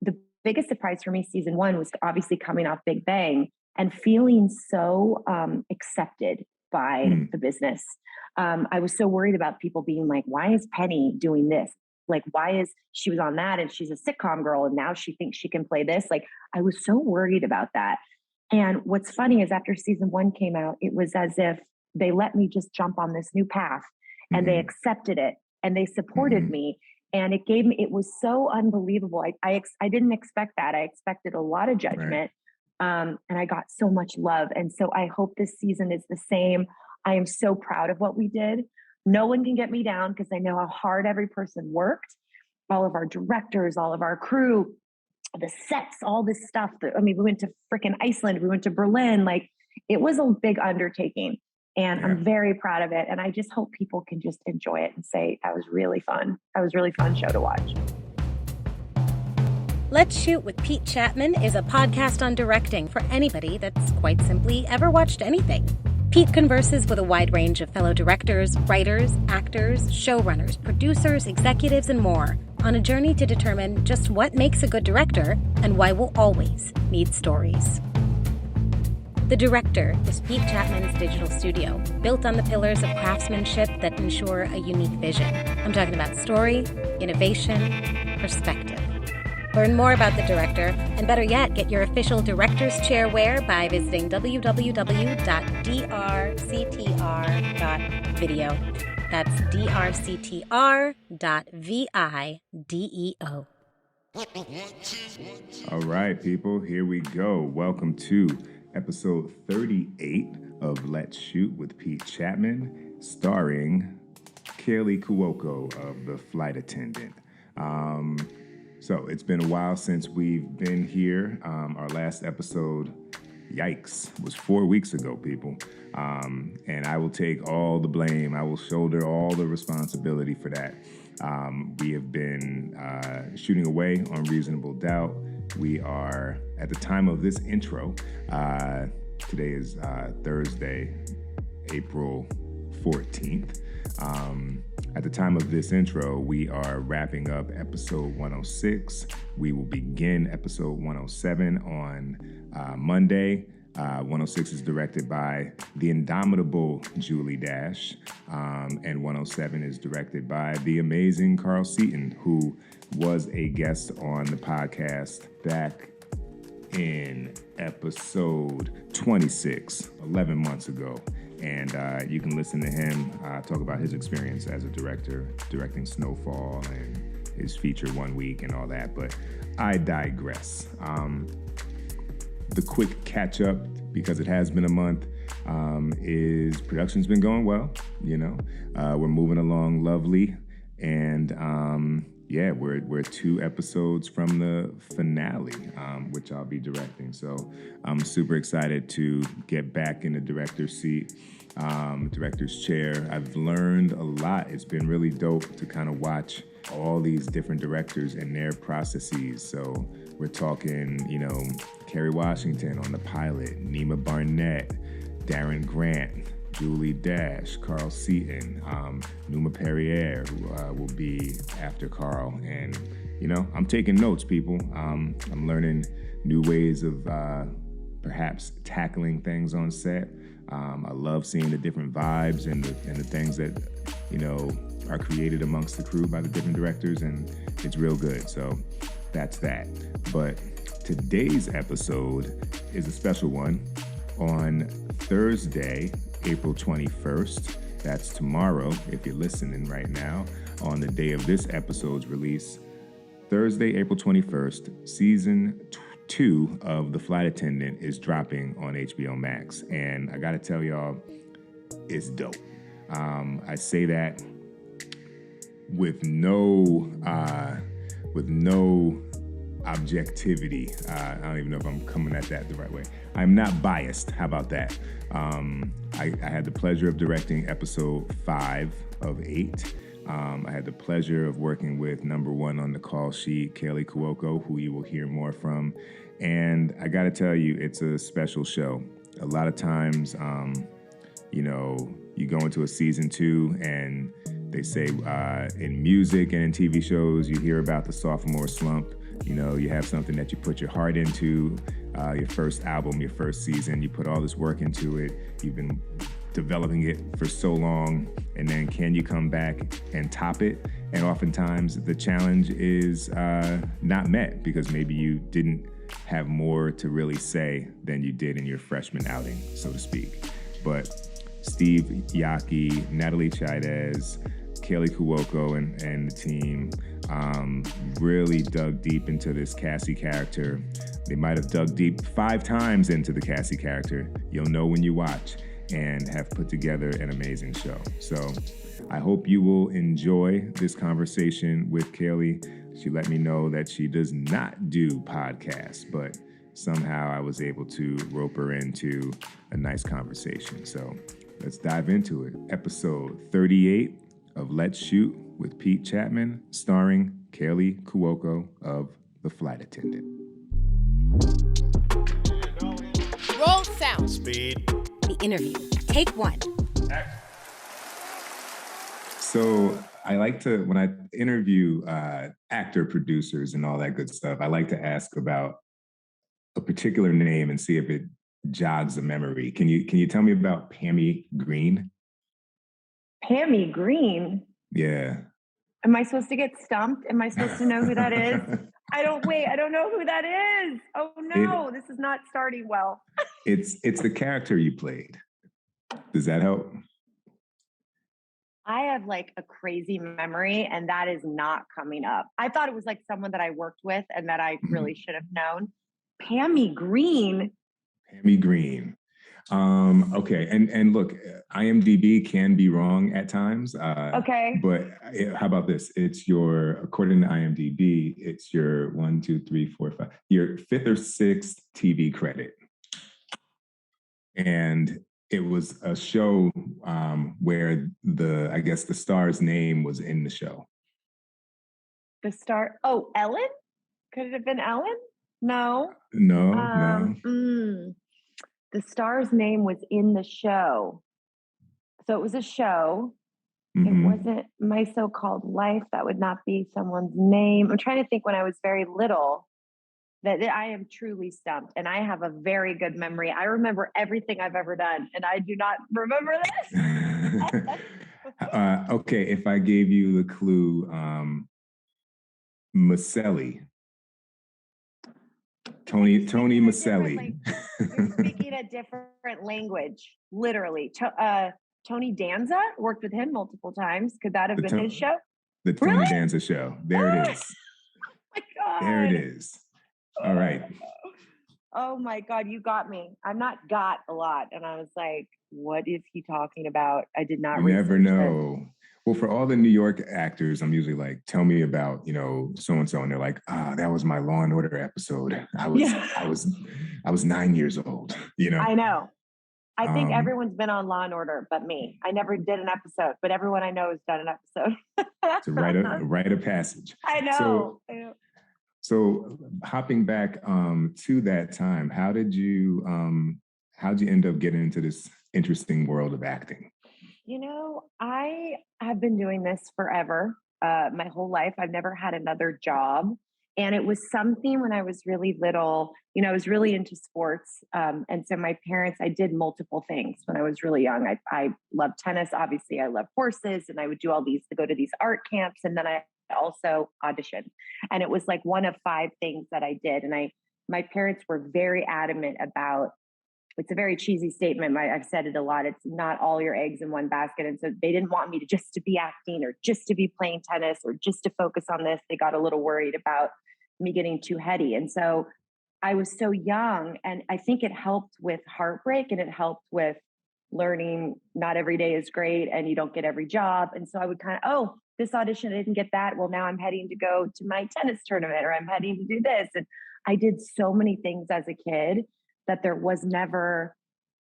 the biggest surprise for me, season 1, was obviously coming off Big Bang and feeling so accepted by the business. I was so worried about people being like, why is Penny doing this? Like, why is she was on that and she's a sitcom girl and now she thinks she can play this? Like, I was so worried about that. And what's funny is after season 1 came out, it was as if they let me just jump on this new path and they accepted it and they supported me. And it was so unbelievable. I didn't expect that. I expected a lot of judgment. And I got so much love. And so I hope this season is the same. I am so proud of what we did. No one can get me down because I know how hard every person worked. All of our directors, all of our crew, the sets, all this stuff. We went to freaking Iceland. We went to Berlin. Like, it was a big undertaking. And I'm very proud of it. And I just hope people can just enjoy it and say, that was really fun. That was a really fun show to watch. Let's Shoot with Pete Chapman is a podcast on directing for anybody that's quite simply ever watched anything. Pete converses with a wide range of fellow directors, writers, actors, showrunners, producers, executives, and more on a journey to determine just what makes a good director and why we'll always need stories. The Director is Pete Chapman's digital studio, built on the pillars of craftsmanship that ensure a unique vision. I'm talking about story, innovation, perspective. Learn more about The Director, and better yet, get your official Director's Chair wear by visiting www.drctr.video. That's drctr.video. All right, people, here we go. Welcome to episode 38 of Let's Shoot with Pete Chapman, starring KALEY CUOCO of The Flight Attendant. So it's been a while since we've been here. Our last episode, yikes, was 4 weeks ago, people. And I will take all the blame. I will shoulder all the responsibility for that. We have been shooting away on Reasonable Doubt. We are, at the time of this intro, today is Thursday, April 14th. At the time of this intro, we are wrapping up episode 106. We will begin episode 107 on Monday. 106 is directed by the indomitable Julie Dash, and 107 is directed by the amazing Carl Seaton, who was a guest on the podcast back in episode 26, 11 months ago. And you can listen to him talk about his experience as a director, directing Snowfall and his feature 1 week and all that. But I digress. The quick catch up, because it has been a month, is production's been going well. You know, we're moving along lovely. And yeah, we're 2 episodes from the finale, which I'll be directing. So I'm super excited to get back in the director's seat, director's chair. I've learned a lot. It's been really dope to kind of watch all these different directors and their processes. So we're talking, you know, Kerry Washington on the pilot, Nima Barnett, Darren Grant, Julie Dash, Carl Seaton, Numa Perrier, who will be after Carl. And, you know, I'm taking notes, people. I'm learning new ways of perhaps tackling things on set. I love seeing the different vibes and the things that, you know, are created amongst the crew by the different directors, and it's real good. So that's that. But today's episode is a special one. On Thursday, April 21st, that's tomorrow, if you're listening right now, on the day of this episode's release, Thursday, April 21st, season 2 of The Flight Attendant is dropping on HBO Max. And I gotta tell y'all, it's dope. I say that with no objectivity. I don't even know if I'm coming at that the right way. I'm not biased. How about that? I had the pleasure of directing episode 5 of 8. I had the pleasure of working with number 1 on the call sheet, KALEY CUOCO, who you will hear more from. And I got to tell you, it's a special show. A lot of times, you know, you go into a season 2 and they say in music and in TV shows, you hear about the sophomore slump. You know, you have something that you put your heart into, your first album, your first season, you put all this work into it. You've been developing it for so long, and then can you come back and top it? And oftentimes the challenge is not met because maybe you didn't have more to really say than you did in your freshman outing, so to speak. But Steve Yockey, Natalie Chaidez, KALEY CUOCO and the team really dug deep into this Cassie character. They might have dug deep 5 times into the Cassie character. You'll know when you watch, and have put together an amazing show. So I hope you will enjoy this conversation with KALEY. She let me know that she does not do podcasts, but somehow I was able to rope her into a nice conversation. So let's dive into it. Episode 38 of Let's Shoot with Pete Chapman, starring KALEY CUOCO of The Flight Attendant. Roll sound. Speed. The interview. Take 1. So I like to, when I interview actor producers and all that good stuff, I like to ask about a particular name and see if it jogs a memory. Can you tell me about Pammy Green? Pammy Green? Yeah. Am I supposed to get stumped? Am I supposed to know who that is? I don't know who that is. Oh no, this is not starting well. It's the character you played. Does that help? I have like a crazy memory, and that is not coming up. I thought it was like someone that I worked with and that I really should have known. Pammy Green. Pammy Green. Okay, and look, IMDb can be wrong at times. Okay. But how about this? It's according to IMDb, it's your 1, 2, 3, 4, 5, your 5th or 6th TV credit. And it was a show where I guess the star's name was in the show. The star? Oh, Ellen? Could it have been Ellen? No. No. The star's name was in the show. So it was a show. Mm-hmm. It wasn't My So-Called Life. That would not be someone's name. I'm trying to think when I was very little. That I am truly stumped, and I have a very good memory. I remember everything I've ever done, and I do not remember this. Okay, if I gave you the clue, Maselli. Tony Maselli. You're speaking a different language, literally. Tony Danza, worked with him multiple times. Could that have been his show? The Tony Danza show. There it is. Oh my God. There it is. All right. Oh my God, you got me. I'm not got a lot. And I was like, what is he talking about? I did not You never know. this. Well, for all the New York actors, I'm usually like, tell me about, so-and-so. And they're like, that was my Law and Order episode. I was 9 years old, I know. I think everyone's been on Law and Order but me. I never did an episode, but everyone I know has done an episode. It's a rite of passage. I know. So hopping back to that time, how'd you end up getting into this interesting world of acting? I have been doing this forever, my whole life. I've never had another job. And it was something when I was really little, I was really into sports. And so my parents, I did multiple things when I was really young. I loved tennis. Obviously, I love horses, and I would do all these to go to these art camps. And then I also auditioned. And it was like one of 5 things that I did. And my parents were very adamant about, it's a very cheesy statement. I've said it a lot. It's not all your eggs in one basket. And so they didn't want me to be acting or just to be playing tennis or just to focus on this. They got a little worried about me getting too heady. And so I was so young, and I think it helped with heartbreak, and it helped with learning not every day is great and you don't get every job. And so I would kind of, this audition, I didn't get that. Well, now I'm heading to go to my tennis tournament, or I'm heading to do this. And I did so many things as a kid that there was never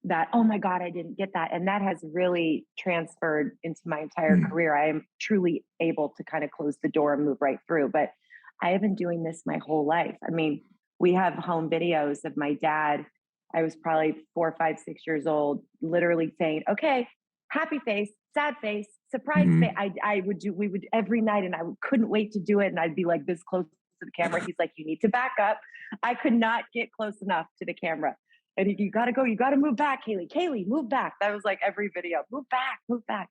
that, oh my God, I didn't get that. And that has really transferred into my entire career. I am truly able to kind of close the door and move right through. But I have been doing this my whole life. I mean, we have home videos of my dad. I was probably 4, 5, 6 years old, literally saying, okay, happy face, sad face, surprise face. We would every night, and I couldn't wait to do it. And I'd be like this close to the camera. He's like, you need to back up. I could not get close enough to the camera. And you got to go, you got to move back, Kaleys, move back. That was like every video, move back, move back.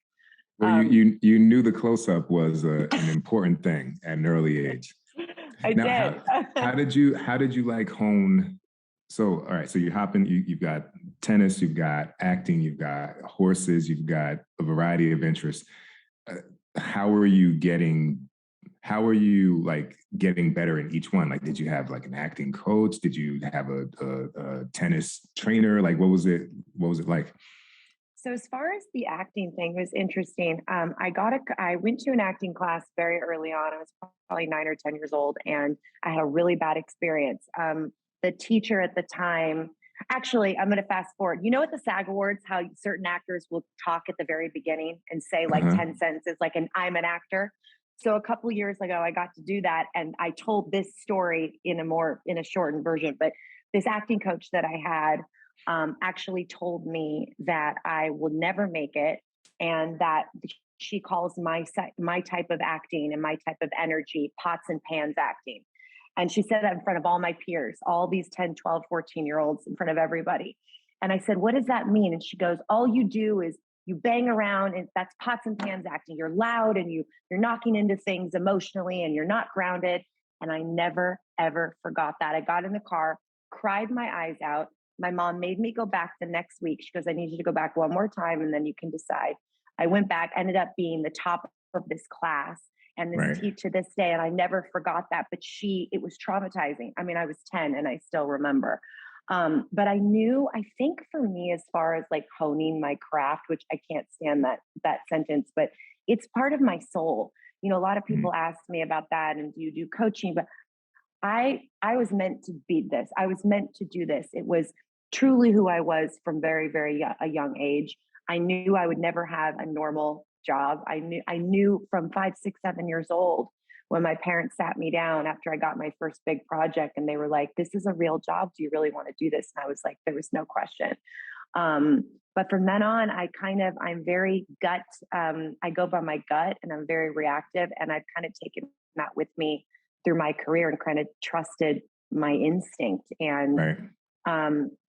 Well, you knew the close-up was an important thing at an early age. I did. How did you like hone? So, all right, so you're hopping, you've got tennis, you've got acting, you've got horses, you've got a variety of interests. How are you like getting better in each one? Like, did you have like an acting coach? Did you have a tennis trainer? Like, what was it like? So as far as the acting thing, it was interesting. I went to an acting class very early on. I was probably 9 or 10 years old, and I had a really bad experience. The teacher at the time, actually, I'm going to fast forward. You know, at the SAG Awards, how certain actors will talk at the very beginning and say like 10 sentences, like I'm an actor. So a couple of years ago, I got to do that, and I told this story in a shortened version. But this acting coach that I had actually told me that I will never make it, and that she calls my type of acting and my type of energy pots and pans acting. And she said that in front of all my peers, all these 10, 12, 14-year-olds, in front of everybody. And I said, what does that mean? And she goes, all you do is you bang around, and that's pots and pans acting. You're loud, and you're knocking into things emotionally, and you're not grounded. And I never, ever forgot that. I got in the car, cried my eyes out. My mom made me go back the next week. She goes, I need you to go back one more time, and then you can decide. I went back, ended up being the top of this class. And this teacher to this day, and I never forgot that, but it was traumatizing. I mean, I was 10 and I still remember. But I think for me, as far as like honing my craft, which I can't stand that sentence, but it's part of my soul. You know, a lot of people ask me about that, and do you do coaching? But I was meant to be this. I was meant to do this. It was truly who I was from very, very a young age. I knew I would never have a normal job. I knew from 5, 6, 7 years old, when my parents sat me down after I got my first big project, and they were like, this is a real job. Do you really want to do this? And I was like, there was no question. But from then on, I'm very gut. I go by my gut, and I'm very reactive. And I've kind of taken that with me through my career and kind of trusted my instinct. And,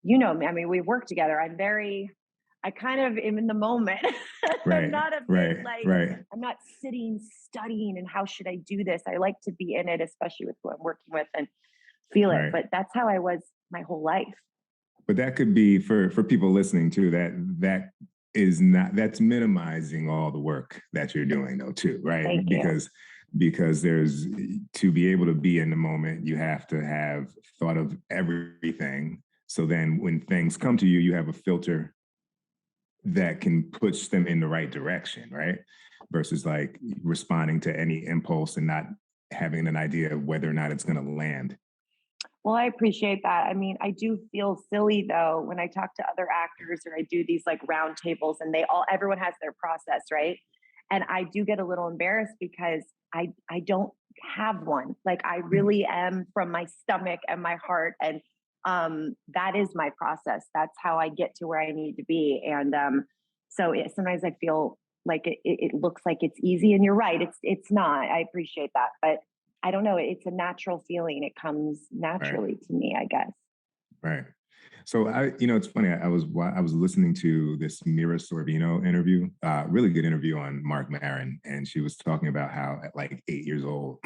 you know, I mean, we work together. I kind of am in the moment. I'm not I'm not sitting, studying, and how should I do this? I like to be in it, especially with who I'm working with, and feel it. But that's how I was my whole life. But that could be for people listening too, that's minimizing all the work that you're doing though too, right? Thank you. Because there's, to be able to be in the moment, you have to have thought of everything. So then when things come to you, you have a filter that can push them in the right direction, right? Versus like responding to any impulse and not having an idea of whether or not it's going to land. Well, I appreciate that. I mean, I do feel silly though when I talk to other actors, or I do these like round tables, and everyone has their process, right? And I do get a little embarrassed because I don't have one. Like, I really am from my stomach and my heart, and that is my process. That's how I get to where I need to be. And sometimes I feel like it looks like it's easy, and you're right. It's not. I appreciate that, but I don't know. It's a natural feeling. It comes naturally to me, I guess. Right. So it's funny. I was listening to this Mira Sorvino interview, really good interview on Mark Maron, and she was talking about how at like 8 years old,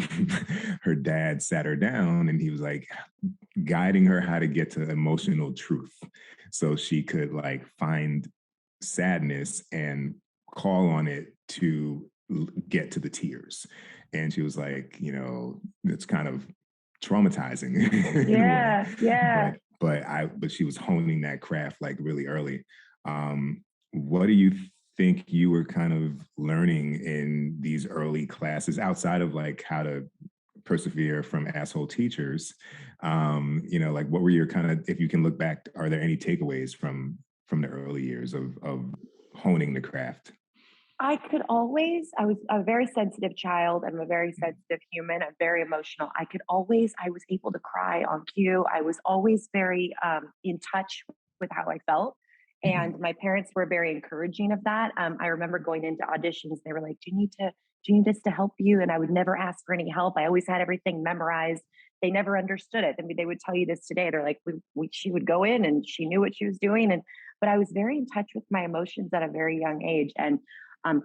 her dad sat her down, and he was like guiding her how to get to emotional truth, so she could like find sadness and call on it to get to the tears. And she was like, it's kind of traumatizing. Yeah. But she was honing that craft like really early. What do you think you were kind of learning in these early classes outside of like how to persevere from asshole teachers? Like what were your kind of, if you can look back, are there any takeaways from the early years of honing the craft? I was a very sensitive child. I'm a very sensitive human. I'm very emotional. I was able to cry on cue. I was always very in touch with how I felt. And my parents were very encouraging of that. I remember going into auditions. They were like, do you need to do you need us to help you? And I would never ask for any help. I always had everything memorized. They never understood it. I mean, they would tell you this today. They're like, she would go in and she knew what she was doing. But I was very in touch with my emotions at a very young age, and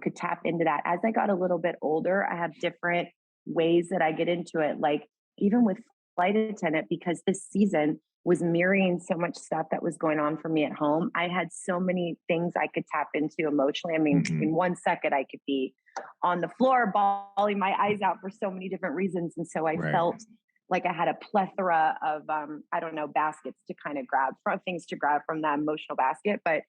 could tap into that. As I got a little bit older, I have different ways that I get into it. Like even with Flight Attendant, because this season was mirroring so much stuff that was going on for me at home. I had so many things I could tap into emotionally. I mean, in 1 second, I could be on the floor, bawling my eyes out for so many different reasons. And so I felt like I had a plethora of, I don't know, baskets to kind of grab from, things to grab from that emotional basket. But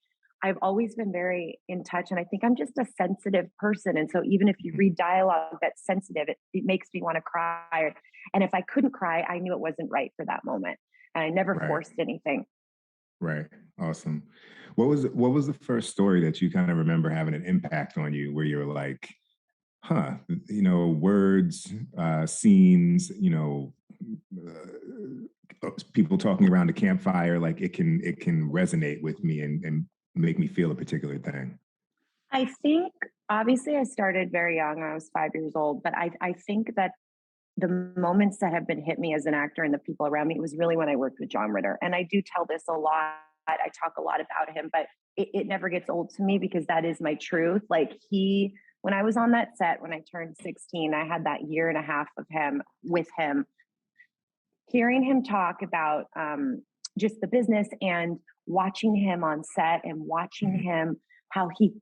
I've always been very in touch. And I think I'm just a sensitive person. And so even if you read dialogue that's sensitive, it makes me want to cry. And if I couldn't cry, I knew it wasn't right for that moment. And I never forced anything. Right. Awesome. What was the first story that you kind of remember having an impact on you where you were like, words, scenes, people talking around a campfire, like it can resonate with me and make me feel a particular thing? I think obviously I started very young. I was 5 years old, but I think that the moments that have been hit me as an actor and the people around me, it was really when I worked with John Ritter. And I do tell this a lot. I talk a lot about him, but it never gets old to me because that is my truth. Like when I was on that set, when I turned 16, I had that year and a half of him with him, hearing him talk about just the business and watching him on set and watching him how he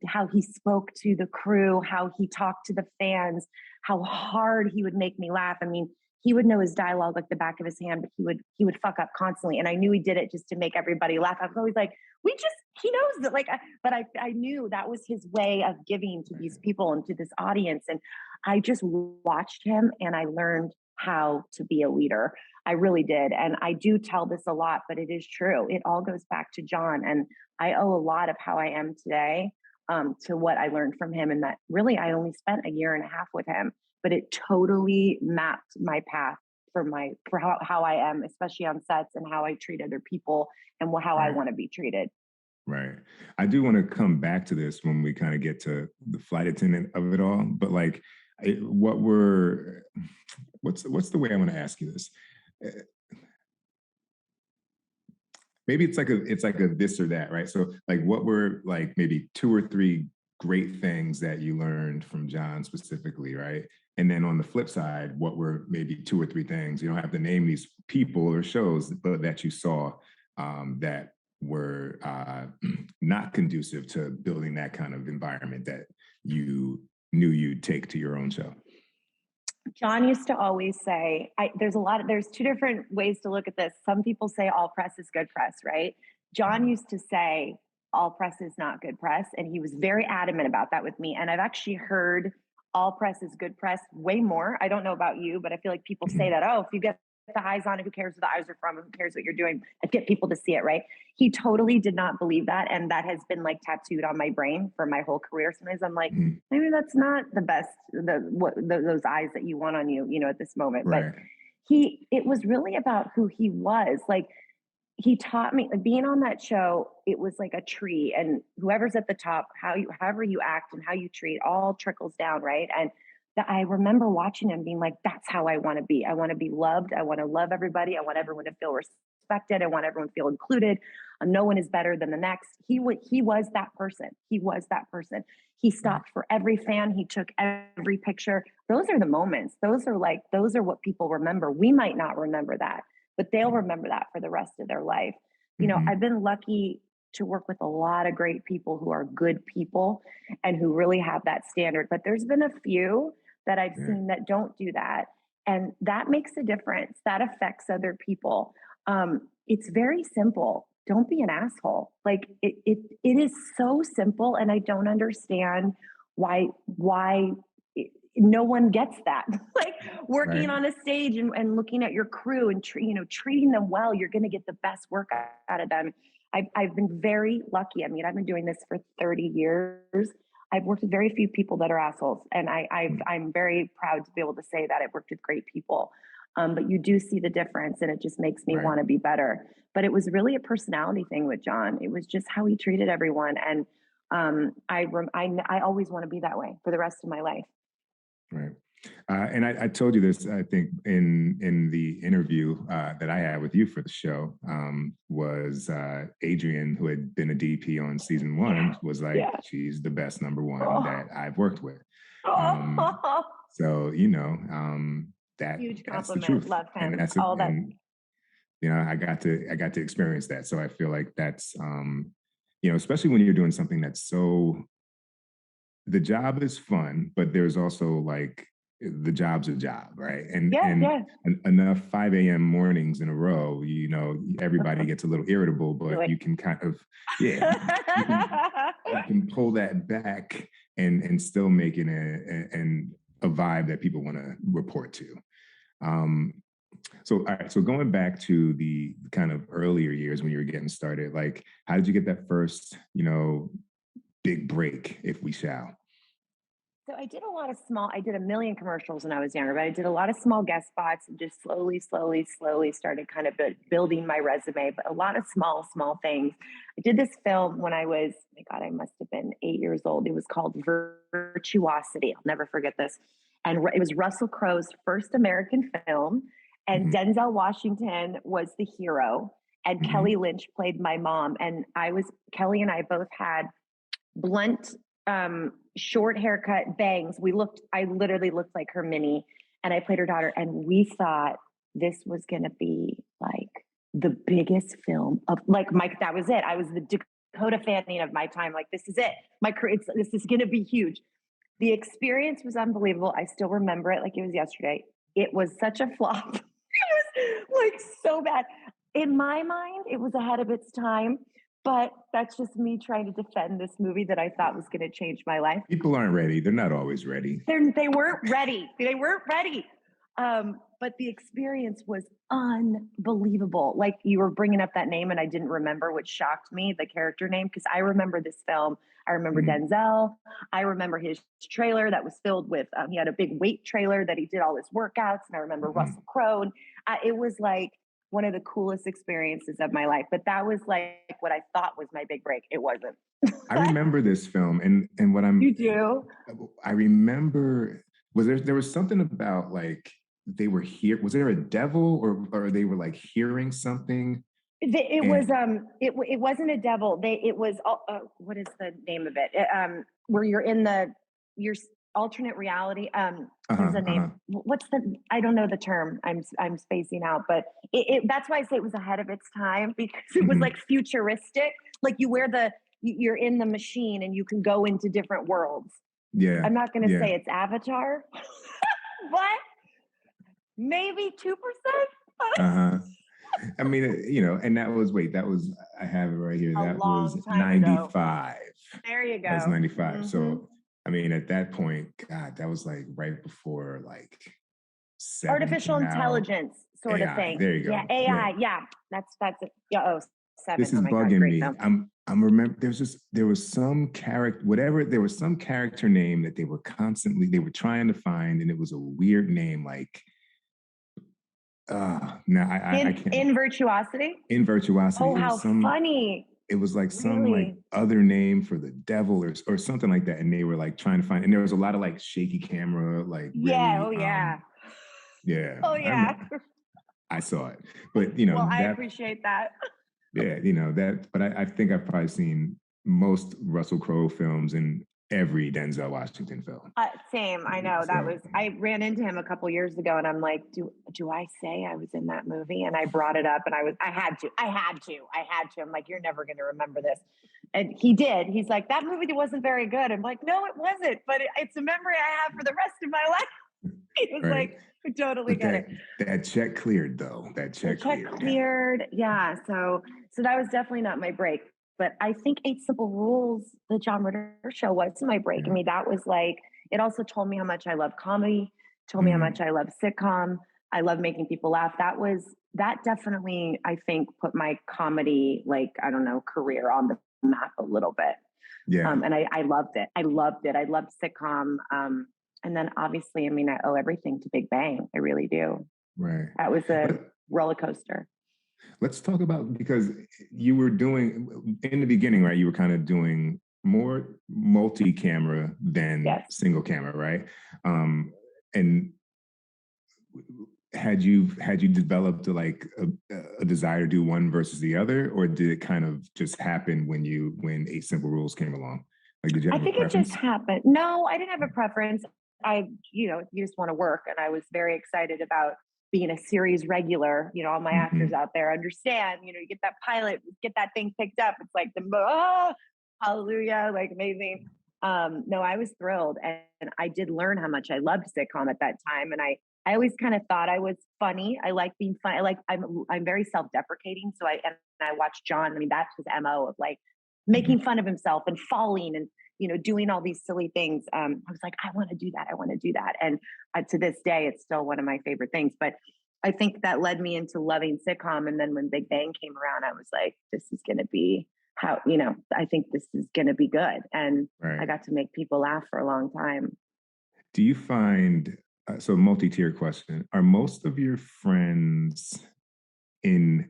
spoke to the crew, how he talked to the fans, how hard he would make me laugh. I mean, he would know his dialogue like the back of his hand, but he would fuck up constantly. And I knew he did it just to make everybody laugh. I was always like, he knows that, like, but I knew that was his way of giving to these people and to this audience. And I just watched him and I learned how to be a leader. I really did. And I do tell this a lot, but it is true. It all goes back to John. And I owe a lot of how I am today to what I learned from him. And that really, I only spent a year and a half with him, but it totally mapped my path for how I am, especially on sets, and how I treat other people and how I want to be treated. Right. I do want to come back to this when we kind of get to the flight attendant of it all, but like, what's the way I want to ask you this? Maybe it's like a this or that, right? So like, what were like maybe 2 or 3 great things that you learned from John specifically, right? And then on the flip side, what were maybe 2 or 3 things, you don't have to name these people or shows, but that you saw that were not conducive to building that kind of environment that you knew you'd take to your own show? John used to always say, there's 2 different ways to look at this. Some people say all press is good press, right? John used to say all press is not good press. And he was very adamant about that with me. And I've actually heard all press is good press way more. I don't know about you, but I feel like people say that, if you get the eyes on it, who cares where the eyes are from? Who cares what you're doing? And get people to see it, right? He totally did not believe that. And that has been like tattooed on my brain for my whole career. Sometimes I'm like, maybe that's not the best, those eyes that you want on you, at this moment. Right. But it was really about who he was. Like, he taught me, like, being on that show, it was like a tree, and whoever's at the top, however you act and how you treat all trickles down, right? And I remember watching him being like, that's how I want to be. I want to be loved. I want to love everybody. I want everyone to feel respected. I want everyone to feel included. No one is better than the next. He was that person. He was that person. He stopped for every fan. He took every picture. Those are the moments. Those are what people remember. We might not remember that, but they'll remember that for the rest of their life. I've been lucky to work with a lot of great people who are good people and who really have that standard. But there's been a few that I've seen that don't do that. And that makes a difference. That affects other people. It's very simple. Don't be an asshole. Like it is so simple. And I don't understand why no one gets that. Like working on a stage and looking at your crew and treating them well, you're going to get the best work out of them. I've been very lucky. I mean, I've been doing this for 30 years. I've worked with very few people that are assholes. And I'm very proud to be able to say that I've worked with great people. But you do see the difference, and it just makes me want to be better. But it was really a personality thing with John. It was just how he treated everyone. And I always want to be that way for the rest of my life. Right. And I told you this, I think, in the interview that I had with you for the show, was Adrian, who had been a DP on season one, was like, she's the best number one that I've worked with. So, that huge that's the compliment. truth. Love him. And that's all that. And, I got to experience that. So I feel like that's, especially when you're doing something that's so, the job is fun, but there's also like, the job's a job, right? And enough 5 a.m. mornings in a row, everybody gets a little irritable, but you can kind of, you can pull that back and still make it a vibe that people want to report to. So, all right. So going back to the kind of earlier years when you were getting started, like, how did you get that first, big break, if we shall? So I did a million commercials when I was younger, but I did a lot of small guest spots and just slowly started kind of building my resume, but a lot of small things. I did this film when I was, oh my God, I must have been 8 years old. It was called Virtuosity. I'll never forget this. And it was Russell Crowe's first American film. And Denzel Washington was the hero. And Kelly Lynch played my mom. And Kelly and I both had blunt, short haircut, bangs. I literally looked like her mini, and I played her daughter. And we thought this was going to be like the biggest film of that was it. I was the Dakota Fanning of my time. Like, this is it. My career, this is going to be huge. The experience was unbelievable. I still remember it like it was yesterday. It was such a flop. It was like so bad. In my mind, it was ahead of its time. But that's just me trying to defend this movie that I thought was going to change my life. People aren't ready. They're not always ready. They weren't ready. But the experience was unbelievable. Like, you were bringing up that name and I didn't remember, which shocked me, the character name, because I remember this film. I remember Denzel. I remember his trailer that was filled with, he had a big weight trailer that he did all his workouts. And I remember Russell Crowe. It was like one of the coolest experiences of my life. But that was like what I thought was my big break. It wasn't. I remember this film, and You do? I remember, there was something about, like, they were here. Was there a devil, or they were like hearing something? It wasn't a devil. It was what is the name of it? Where you're in your alternate reality. There's a name. I don't know the term. I'm spacing out, but that's why I say it was ahead of its time, because it was like futuristic. Like, you're in the machine and you can go into different worlds. Yeah. I'm not going to say it's Avatar, but maybe 2%. I mean, and that was, I have it right here. That was 95. There you go. That was 95. So, I mean, at that point, God, that was like right before, like, artificial intelligence sort AI, of thing. There you go. Yeah, AI. Yeah, that's it. Yeah. 7. This is bugging me. I'm remember. There was some character, there was some character name that they were trying to find, and it was a weird name, like. Now I can't. In Virtuosity. In Virtuosity. Oh, how funny! It was like some like other name for the devil or something like that, and they were like trying to find. And there was a lot of like shaky camera, like yeah. I saw it, but I appreciate that. Yeah, that. But I think I've probably seen most Russell Crowe films and every Denzel Washington film. Same. I know I ran into him a couple years ago, and I'm like, do I say I was in that movie? And I brought it up, and I had to. I'm like, you're never going to remember this. And he did. He's like, that movie wasn't very good. I'm like, no, it wasn't, but it's a memory I have for the rest of my life. He was like, I totally get it. That check cleared, though. That check cleared. Yeah. So that was definitely not my break. But I think 8 Simple Rules, the John Ritter show, was my break. I mean, that was like, it also told me how much I love comedy, told me how much I love sitcom. I love making people laugh. That definitely, I think, put my comedy, like, I don't know, career on the map a little bit. Yeah. And I loved it. I loved sitcom. And then obviously, I mean, I owe everything to Big Bang. I really do. Right. That was a roller coaster. Let's talk about, because you were doing, in the beginning, right, you were kind of doing more multi-camera than single camera, right? And had you developed a desire to do one versus the other, or did it kind of just happen when Eight Simple Rules came along? Like, did you have I think a preference? it just happened. No, I didn't have a preference. You just want to work, and I was very excited about being a series regular. All my actors out there understand. You get that pilot, get that thing picked up. It's like hallelujah, like amazing. No, I was thrilled, and I did learn how much I loved sitcom at that time, and I always kind of thought I was funny. I like being funny. I'm very self-deprecating. So I watched John. I mean, that's his MO of like making fun of himself and falling and doing all these silly things. I was like, I want to do that. I want to do that. And to this day, it's still one of my favorite things. But I think that led me into loving sitcom. And then when Big Bang came around, I was like, this is going to be I think this is going to be good. And I got to make people laugh for a long time. Do you find, so multi-tier question, are most of your friends in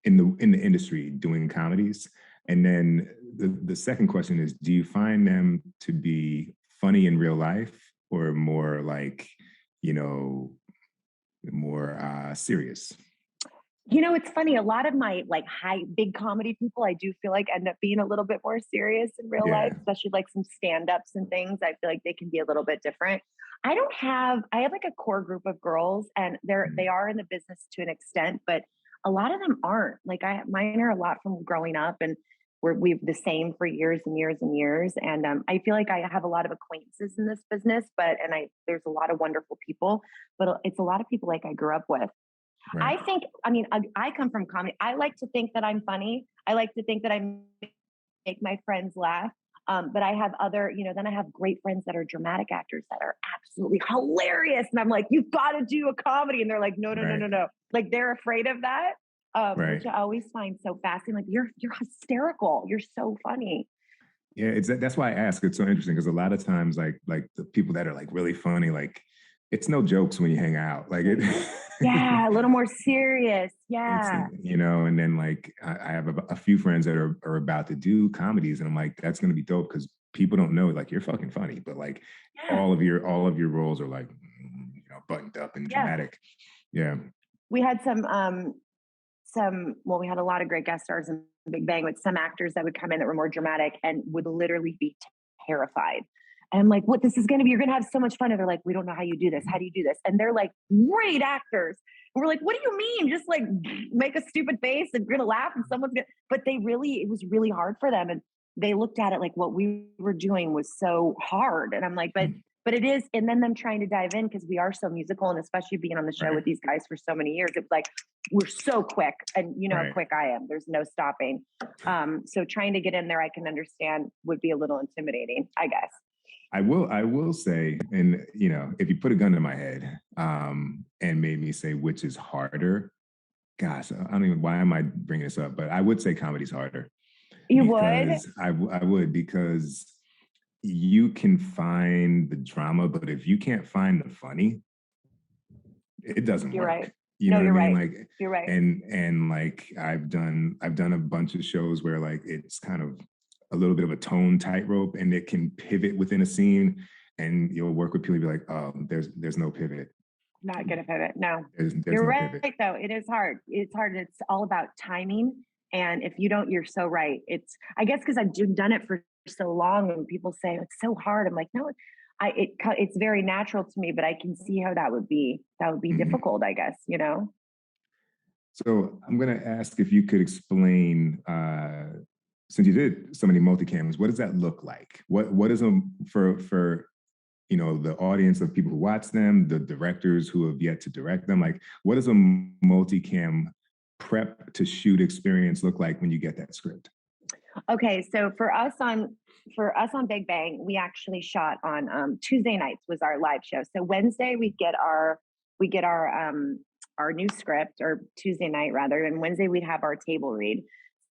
the industry doing comedies? And then the second question is, do you find them to be funny in real life, or more like, more serious? It's funny. A lot of my like big comedy people, I do feel like end up being a little bit more serious in real life, especially like some stand-ups and things. I feel like they can be a little bit different. I have like a core group of girls, and they are in the business to an extent, but a lot of them aren't. Like mine are a lot from growing up, and we've the same for years and years and years. And I feel like I have a lot of acquaintances in this business, there's a lot of wonderful people, but it's a lot of people like I grew up with. Right. I come from comedy. I like to think that I'm funny. I like to think that I make my friends laugh. But I have then I have great friends that are dramatic actors that are absolutely hilarious. And I'm like, you've got to do a comedy. And they're like, no. Like they're afraid of that. Which I always find so fascinating. Like you're hysterical. You're so funny. Yeah, that's why I ask. It's so interesting because a lot of times, like the people that are like really funny, like it's no jokes when you hang out. Like it. Yeah, a little more serious. Yeah. And then like I have a few friends that are about to do comedies, and I'm like, that's gonna be dope because people don't know like you're fucking funny, but like all of your roles are like buttoned up and dramatic. Yeah. We had we had a lot of great guest stars in Big Bang with some actors that would come in that were more dramatic and would literally be terrified. And I'm like, what, this is going to be, you're going to have so much fun. And they're like, we don't know how you do this. How do you do this? And they're like, great actors. And we're like, what do you mean? Just like make a stupid face and we're going to laugh and someone's going to, but it was really hard for them. And they looked at it like what we were doing was so hard. And I'm like, but it is. And then them trying to dive in because we are so musical, and especially being on the show with these guys for so many years, it's like, we're so quick, and how quick I am. There's no stopping. So trying to get in there, I can understand would be a little intimidating, I guess. I will say, and if you put a gun to my head and made me say which is harder, gosh, I don't even, why am I bringing this up? But I would say comedy's harder. You would? I would, because you can find the drama, but if you can't find the funny, it doesn't work. You're right. You know what I mean? Right. Like, you're right. And like I've done a bunch of shows where like it's kind of a little bit of a tone tightrope, and it can pivot within a scene, and you'll work with people and be like, oh, there's no pivot. Not gonna pivot. No. There's you're no right pivot. though. It is hard. It's hard. It's all about timing. And if you don't, you're so right. It's, I guess, because I've done it for so long, and people say it's so hard. I'm like, no, it's very natural to me, but I can see how that would be difficult, I guess, So I'm going to ask if you could explain, since you did so many multicams, what does that look like? What is them for the audience of people who watch them, the directors who have yet to direct them? Like, what does a multicam prep to shoot experience look like when you get that script? Okay, so for us on Big Bang, we actually shot on Tuesday nights was our live show. So Wednesday we get our new script, or Tuesday night rather, and Wednesday we'd have our table read.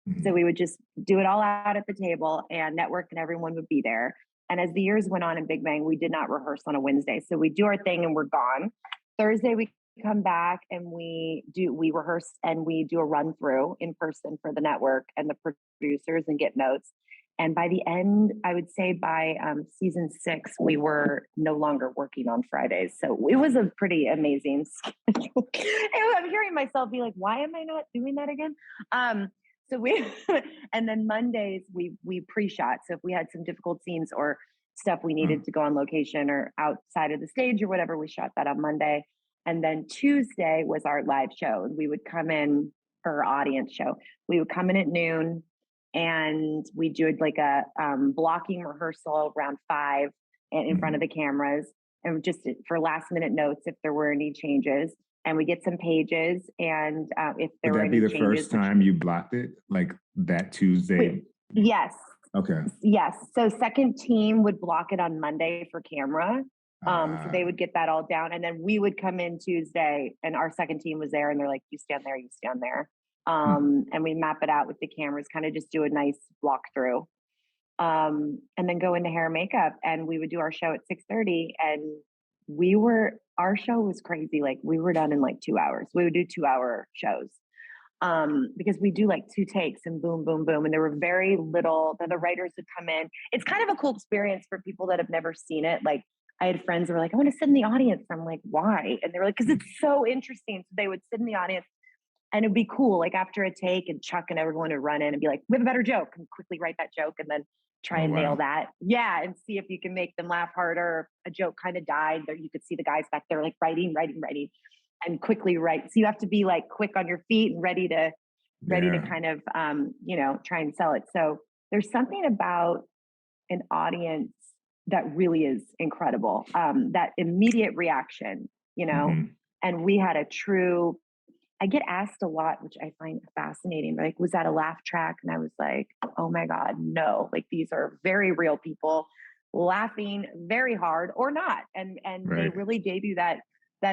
Mm-hmm. So we would just do it all out at the table, and network and everyone would be there. And as the years went on in Big Bang, we did not rehearse on a Wednesday. So we do our thing and we're gone. Thursday we come back and we rehearse and we do a run through in person for the network and the producers and get notes. And by the end, I would say by season 6, we were no longer working on Fridays. So it was a pretty amazing schedule. I'm hearing myself be like, why am I not doing that again? So and then Mondays we pre-shot. So if we had some difficult scenes or stuff we needed to go on location or outside of the stage or whatever, we shot that on Monday. And then Tuesday was our live show. And we would come in, or our audience show. We would come in at noon, and we do like a blocking rehearsal around 5 and in front of the cameras, and just for last minute notes if there were any changes. And we get some pages, and if there were any changes. Would that be the first time you blocked it, like that Tuesday? Yes. Okay. Yes. So second team would block it on Monday for camera. So they would get that all down, and then we would come in Tuesday, and our second team was there, and they're like, "You stand there, you stand there." And we map it out with the cameras, kind of just do a nice walkthrough, and then go into hair and makeup. And we would do our show at 6:30, and our show was crazy. Like we were done in like 2 hours. We would do 2-hour shows, because we do like 2 takes and boom, boom, boom. And there were very little, the writers would come in. It's kind of a cool experience for people that have never seen it. Like I had friends who were like, I want to sit in the audience. I'm like, why? And they were like, because it's so interesting. So they would sit in the audience. And it'd be cool, like after a take, and Chuck and everyone would run in and be like, we have a better joke, and quickly write that joke and then try and nail that. Yeah. And see if you can make them laugh harder. A joke kind of died there. You could see the guys back there like writing and quickly write. So you have to be like quick on your feet and ready to kind of, try and sell it. So there's something about an audience that really is incredible. That immediate reaction, and we had I get asked a lot, which I find fascinating. Like, was that a laugh track? And I was like, oh my God, no. Like these are very real people laughing very hard or not. And they really gave you that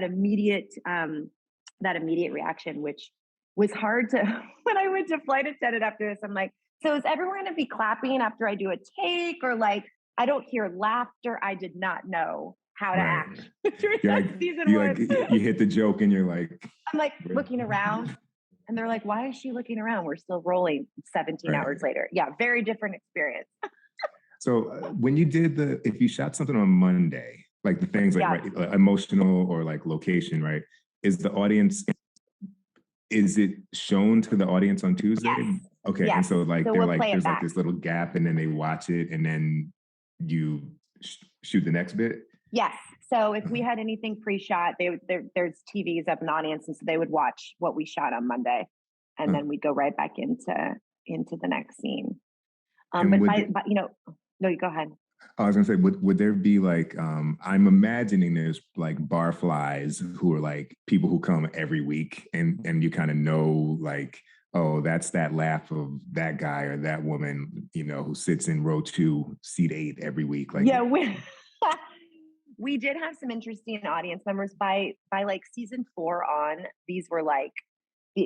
immediate reaction, which was hard to, when I went to flight attendant after this, I'm like, so is everyone going to be clapping after I do a take? Or like, I don't hear laughter. I did not know how to act during season 1. You hit the joke and you're like, I'm like looking around, and they're like, why is she looking around? We're still rolling 17 hours later. Yeah. Very different experience. So when you did if you shot something on Monday, like the things like emotional or like location, right? Is it shown to the audience on Tuesday? Yes. Okay. Yes. And so like, they're like, there's like this little gap, and then they watch it, and then you shoot the next bit? Yes. So if we had anything pre-shot, there's TVs up in the audience, and so they would watch what we shot on Monday, and then we'd go right back into the next scene. No, you go ahead. I was gonna say, would there be like, I'm imagining there's like barflies who are like people who come every week, and you kind of know like, oh, that's that laugh of that guy or that woman, who sits in row 2, seat 8 every week. Like, yeah, we did have some interesting audience members by like season 4 on. These were like,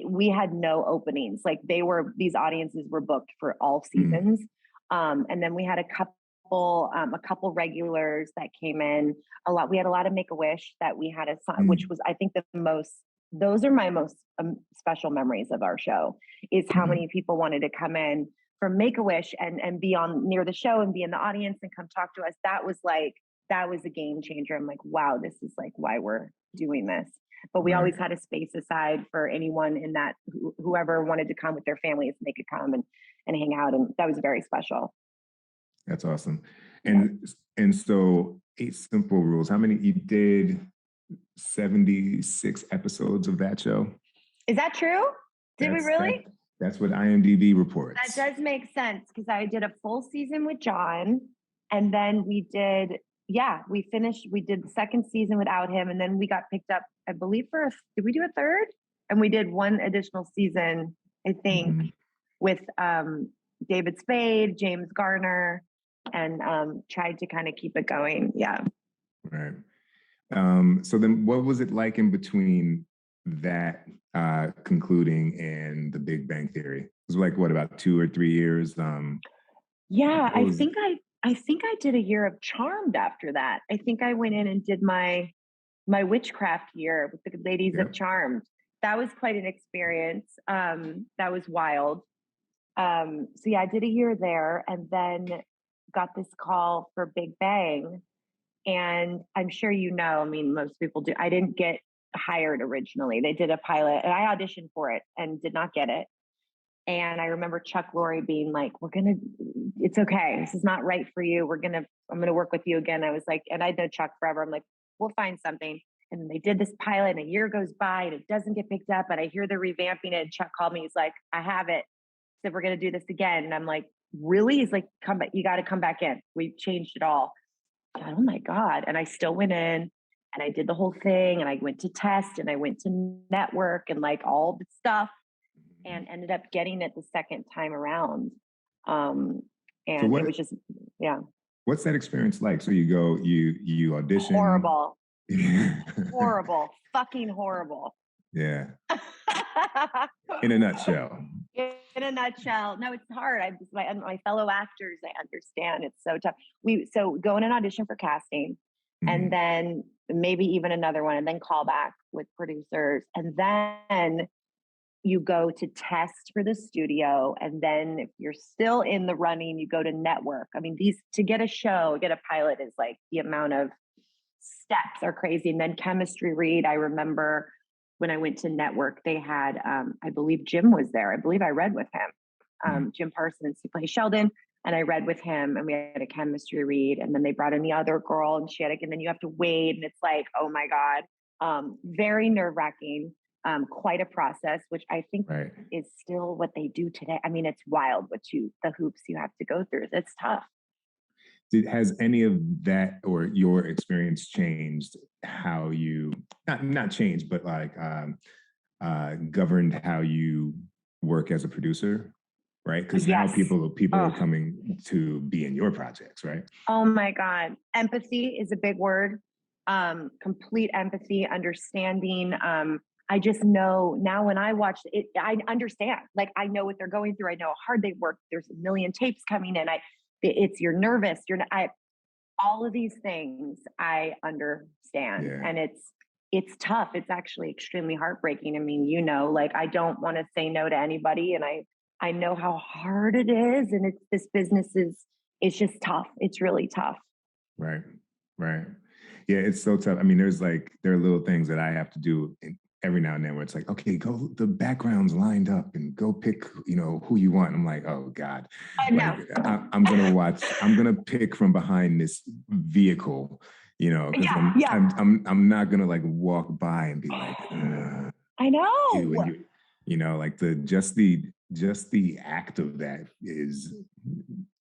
we had no openings. Like these audiences were booked for all seasons. And then we had a couple regulars that came in a lot. We had a lot of Make-A-Wish that we had which was, I think, those are my most special memories of our show, is how many people wanted to come in from Make-A-Wish and be on near the show and be in the audience and come talk to us. That was a game changer. I'm like, wow, this is like why we're doing this. But we always had a space aside for anyone in that, whoever wanted to come with their families, they could come and hang out. And that was very special. That's awesome. And so 8 Simple Rules, how many, you did 76 episodes of that show? Is that true? Did we really? That's what IMDb reports. That does make sense, because I did a full season with John, and then we did the second season without him, and then we got picked up, I believe, did we do a third? And we did one additional season, I think, with David Spade, James Garner, and tried to kind of keep it going. Yeah. Right. So then what was it like in between that concluding and The Big Bang Theory? It was like, what, about 2 or 3 years? I think I did a year of Charmed after that. I think I went in and did my witchcraft year with the ladies of Charmed. That was quite an experience. That was wild. So yeah, I did a year there and then got this call for Big Bang. And I'm sure you know, I mean, most people do. I didn't get hired originally. They did a pilot and I auditioned for it and did not get it. And I remember Chuck Lorre being like, it's okay. This is not right for you. I'm going to work with you again. I was like, and I know Chuck forever. I'm like, we'll find something. And they did this pilot and a year goes by and it doesn't get picked up. And I hear they're revamping it. And Chuck called me. He's like, I have it. So we're going to do this again. And I'm like, really? He's like, come back. You got to come back in. We've changed it all. God, oh my God. And I still went in and I did the whole thing and I went to test and I went to network and like all the stuff and ended up getting it the second time around. And it was just, yeah. What's that experience like? So you go, you audition. Horrible. Horrible. Fucking horrible. Yeah. In a nutshell. In a nutshell. No, it's hard. My fellow actors, I understand. It's so tough. So go in an audition for casting and then maybe even another one and then call back with producers. And then you go to test for the studio. And then if you're still in the running, you go to network. I mean, to get a pilot is like the amount of steps are crazy. And then chemistry read. I remember when I went to network, they had, I believe Jim was there. I believe I read with him, Jim Parsons, he plays Sheldon. And I read with him and we had a chemistry read. And then they brought in the other girl and and then you have to wait. And it's like, oh my God, very nerve wracking. Quite a process, which I think is still what they do today. I mean, it's wild the hoops you have to go through. It's tough. Has any of that or your experience changed how you, not changed, but like governed how you work as a producer, right? Because now people are coming to be in your projects, right? Oh my God. Empathy is a big word. Complete empathy, understanding. I just know now when I watch it, I understand. Like I know what they're going through. I know how hard they work. There's a million tapes coming in. You're nervous. All of these things I understand, and it's tough. It's actually extremely heartbreaking. I mean, like I don't want to say no to anybody, and I know how hard it is, and this business it's just tough. It's really tough. Right. Yeah, it's so tough. I mean, there are little things that I have to do every now and then where it's like, okay, go, the background's lined up and go pick, who you want. I'm like, oh God, I know. I'm going to pick from behind this vehicle, because I'm not going to like walk by and be like, I know. Like just the act of that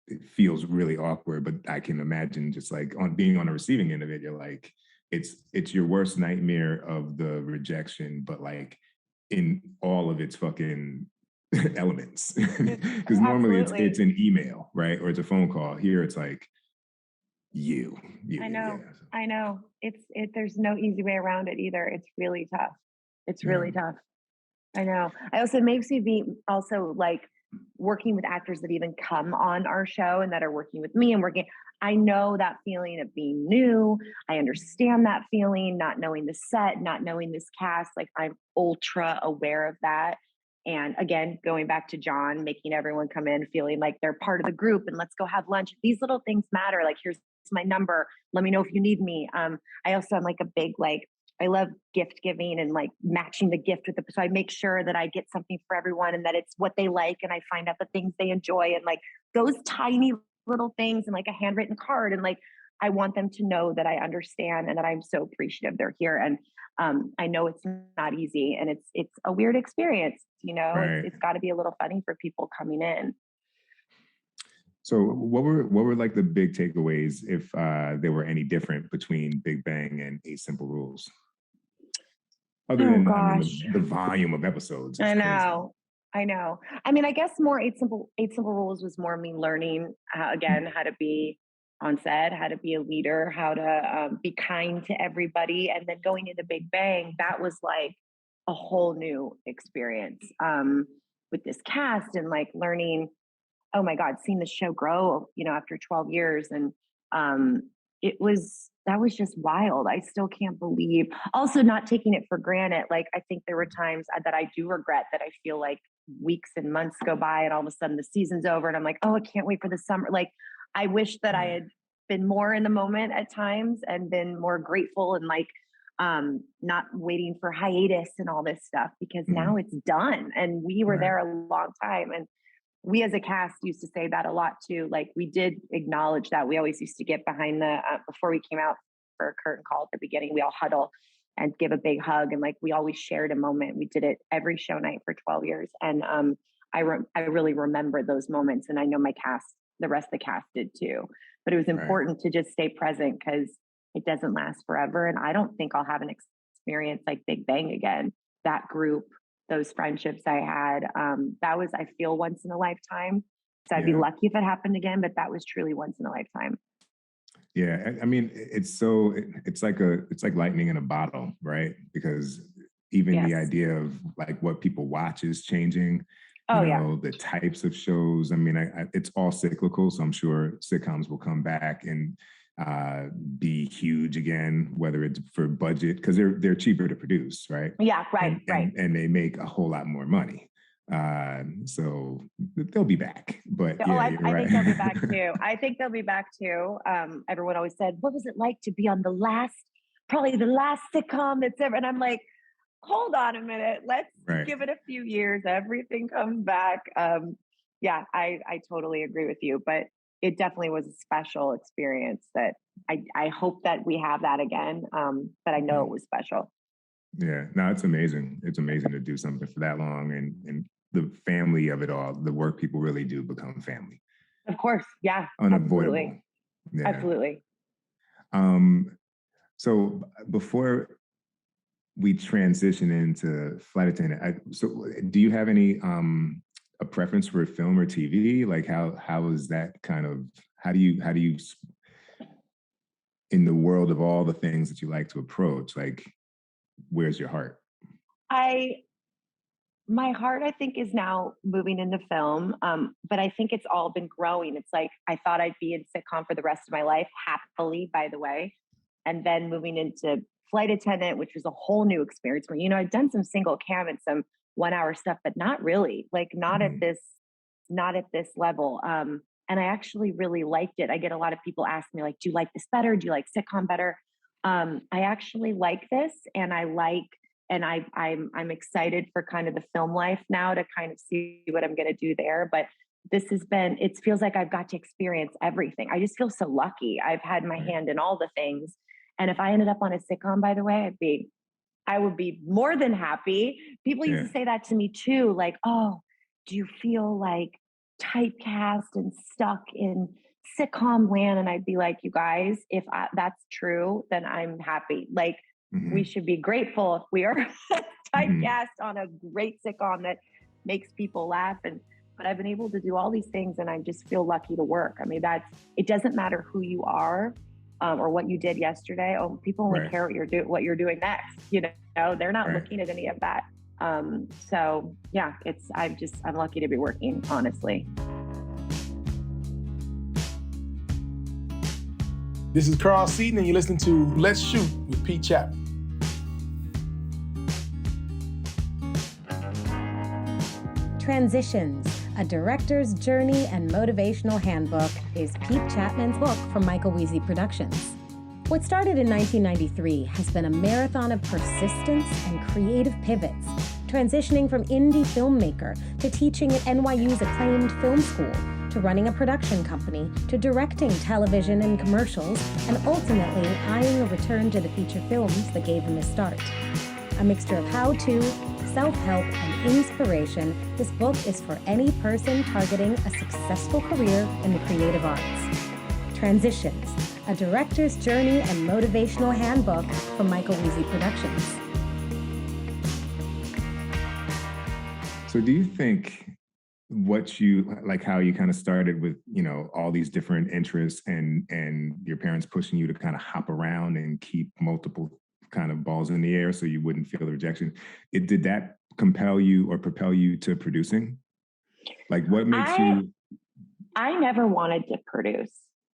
it feels really awkward, but I can imagine just like being on the receiving end of it, you're like, it's your worst nightmare of the rejection, but like in all of its fucking elements. Because normally it's an email, right? Or it's a phone call. Here it's like you. I know. Yeah. I know. There's no easy way around it either. It's really tough. It's really tough. I know. It makes me be also like working with actors that even come on our show and that are working with me and working. I know that feeling of being new. I understand that feeling, not knowing the set, not knowing this cast. Like I'm ultra aware of that. And again, going back to John, making everyone come in feeling like they're part of the group and let's go have lunch. These little things matter. Like, here's my number. Let me know if you need me. I'm like a big, I love gift giving and like matching the gift with so I make sure that I get something for everyone and that it's what they like. And I find out the things they enjoy and like those tiny little things and like a handwritten card. And like, I want them to know that I understand and that I'm so appreciative they're here. And I know it's not easy and it's a weird experience, Right. It's got to be a little funny for people coming in. So what were like the big takeaways, if there were any different between Big Bang and 8 Simple Rules? Other than the volume of episodes. I know. I mean, I guess more 8 Simple Rules was more me learning how to be on set, how to be a leader, how to be kind to everybody. And then going into Big Bang, that was like a whole new experience with this cast and like learning, oh my God, seeing the show grow, after 12 years. And that was just wild. I still can't believe, also not taking it for granted. Like, I think there were times that I do regret that I feel like weeks and months go by and all of a sudden the season's over and I'm like, oh, I can't wait for the summer. Like, I wish that I had been more in the moment at times and been more grateful and like, not waiting for hiatus and all this stuff, because now it's done. And we were there a long time. And we as a cast used to say that a lot too. Like, we did acknowledge that. We always used to get behind the, before we came out for a curtain call at the beginning, we all huddle and give a big hug. And like, we always shared a moment. We did it every show night for 12 years. And I really remember those moments. And I know my cast, the rest of the cast did too. But it was important to just stay present because it doesn't last forever. And I don't think I'll have an experience like Big Bang again. That group, those friendships I had, that was, I feel, once in a lifetime. So I'd be lucky if it happened again, but that was truly once in a lifetime. Yeah. I mean, it's like lightning in a bottle, right? Because even the idea of like what people watch is changing. You know, the types of shows. I mean, it's all cyclical. So I'm sure sitcoms will come back and be huge again, whether it's for budget, because they're cheaper to produce, right? Yeah, right. And they make a whole lot more money. So they'll be back. But I think they'll be back too. I think they'll be back too. Everyone always said, what was it like to be on probably the last sitcom that's ever, and I'm like, hold on a minute. Let's give it a few years. Everything comes back. I totally agree with you, but it definitely was a special experience that I hope that we have that again. But I know it was special. Yeah, no, it's amazing. It's amazing to do something for that long and the family of it all, the work people really do become family. Of course. Yeah. Unavoidable. Absolutely. Yeah. Absolutely. So before we transition into flight attendant, so do you have any a preference for film or TV? Like how is that kind of, how do you in the world of all the things that you like to approach, like where's your heart? My heart, I think, is now moving into film, but I think it's all been growing. It's like I thought I'd be in sitcom for the rest of my life, happily, by the way, and then moving into flight attendant, which was a whole new experience. Where I'd done some single cam and some 1 hour stuff, but not really, like not at this level. And I actually really liked it. I get a lot of people ask me like, "Do you like this better? Do you like sitcom better?" I actually like this, and I'm excited for kind of the film life now to kind of see what I'm going to do there. But it feels like I've got to experience everything. I just feel so lucky. I've had my hand in all the things. And if I ended up on a sitcom, by the way, I would be more than happy. People used to say that to me too. Like, oh, do you feel like typecast and stuck in sitcom land? And I'd be like, you guys, if that's true, then I'm happy. Like, we should be grateful if we are typecast on a great sitcom that makes people laugh. But I've been able to do all these things, and I just feel lucky to work. I mean, it doesn't matter who you are or what you did yesterday. Oh, people only care what you're doing next. They're not looking at any of that. So yeah, I'm lucky to be working, honestly. This is Carl Seaton, and you're listening to Let's Shoot with Pete Chapman. Transitions, a director's journey and motivational handbook, is Pete Chapman's book from Michael Weezy Productions. What started in 1993 has been a marathon of persistence and creative pivots, transitioning from indie filmmaker to teaching at NYU's acclaimed film school, to running a production company, to directing television and commercials, and ultimately eyeing a return to the feature films that gave him his start. A mixture of how-to, self-help, and inspiration, this book is for any person targeting a successful career in the creative arts. Transitions, a director's journey and motivational handbook from Michael Weezy Productions. So do you think how you kind of started with, all these different interests and your parents pushing you to kind of hop around and keep multiple kind of balls in the air so you wouldn't feel the rejection, did that compel you or propel you to producing? Like what makes you? I never wanted to produce.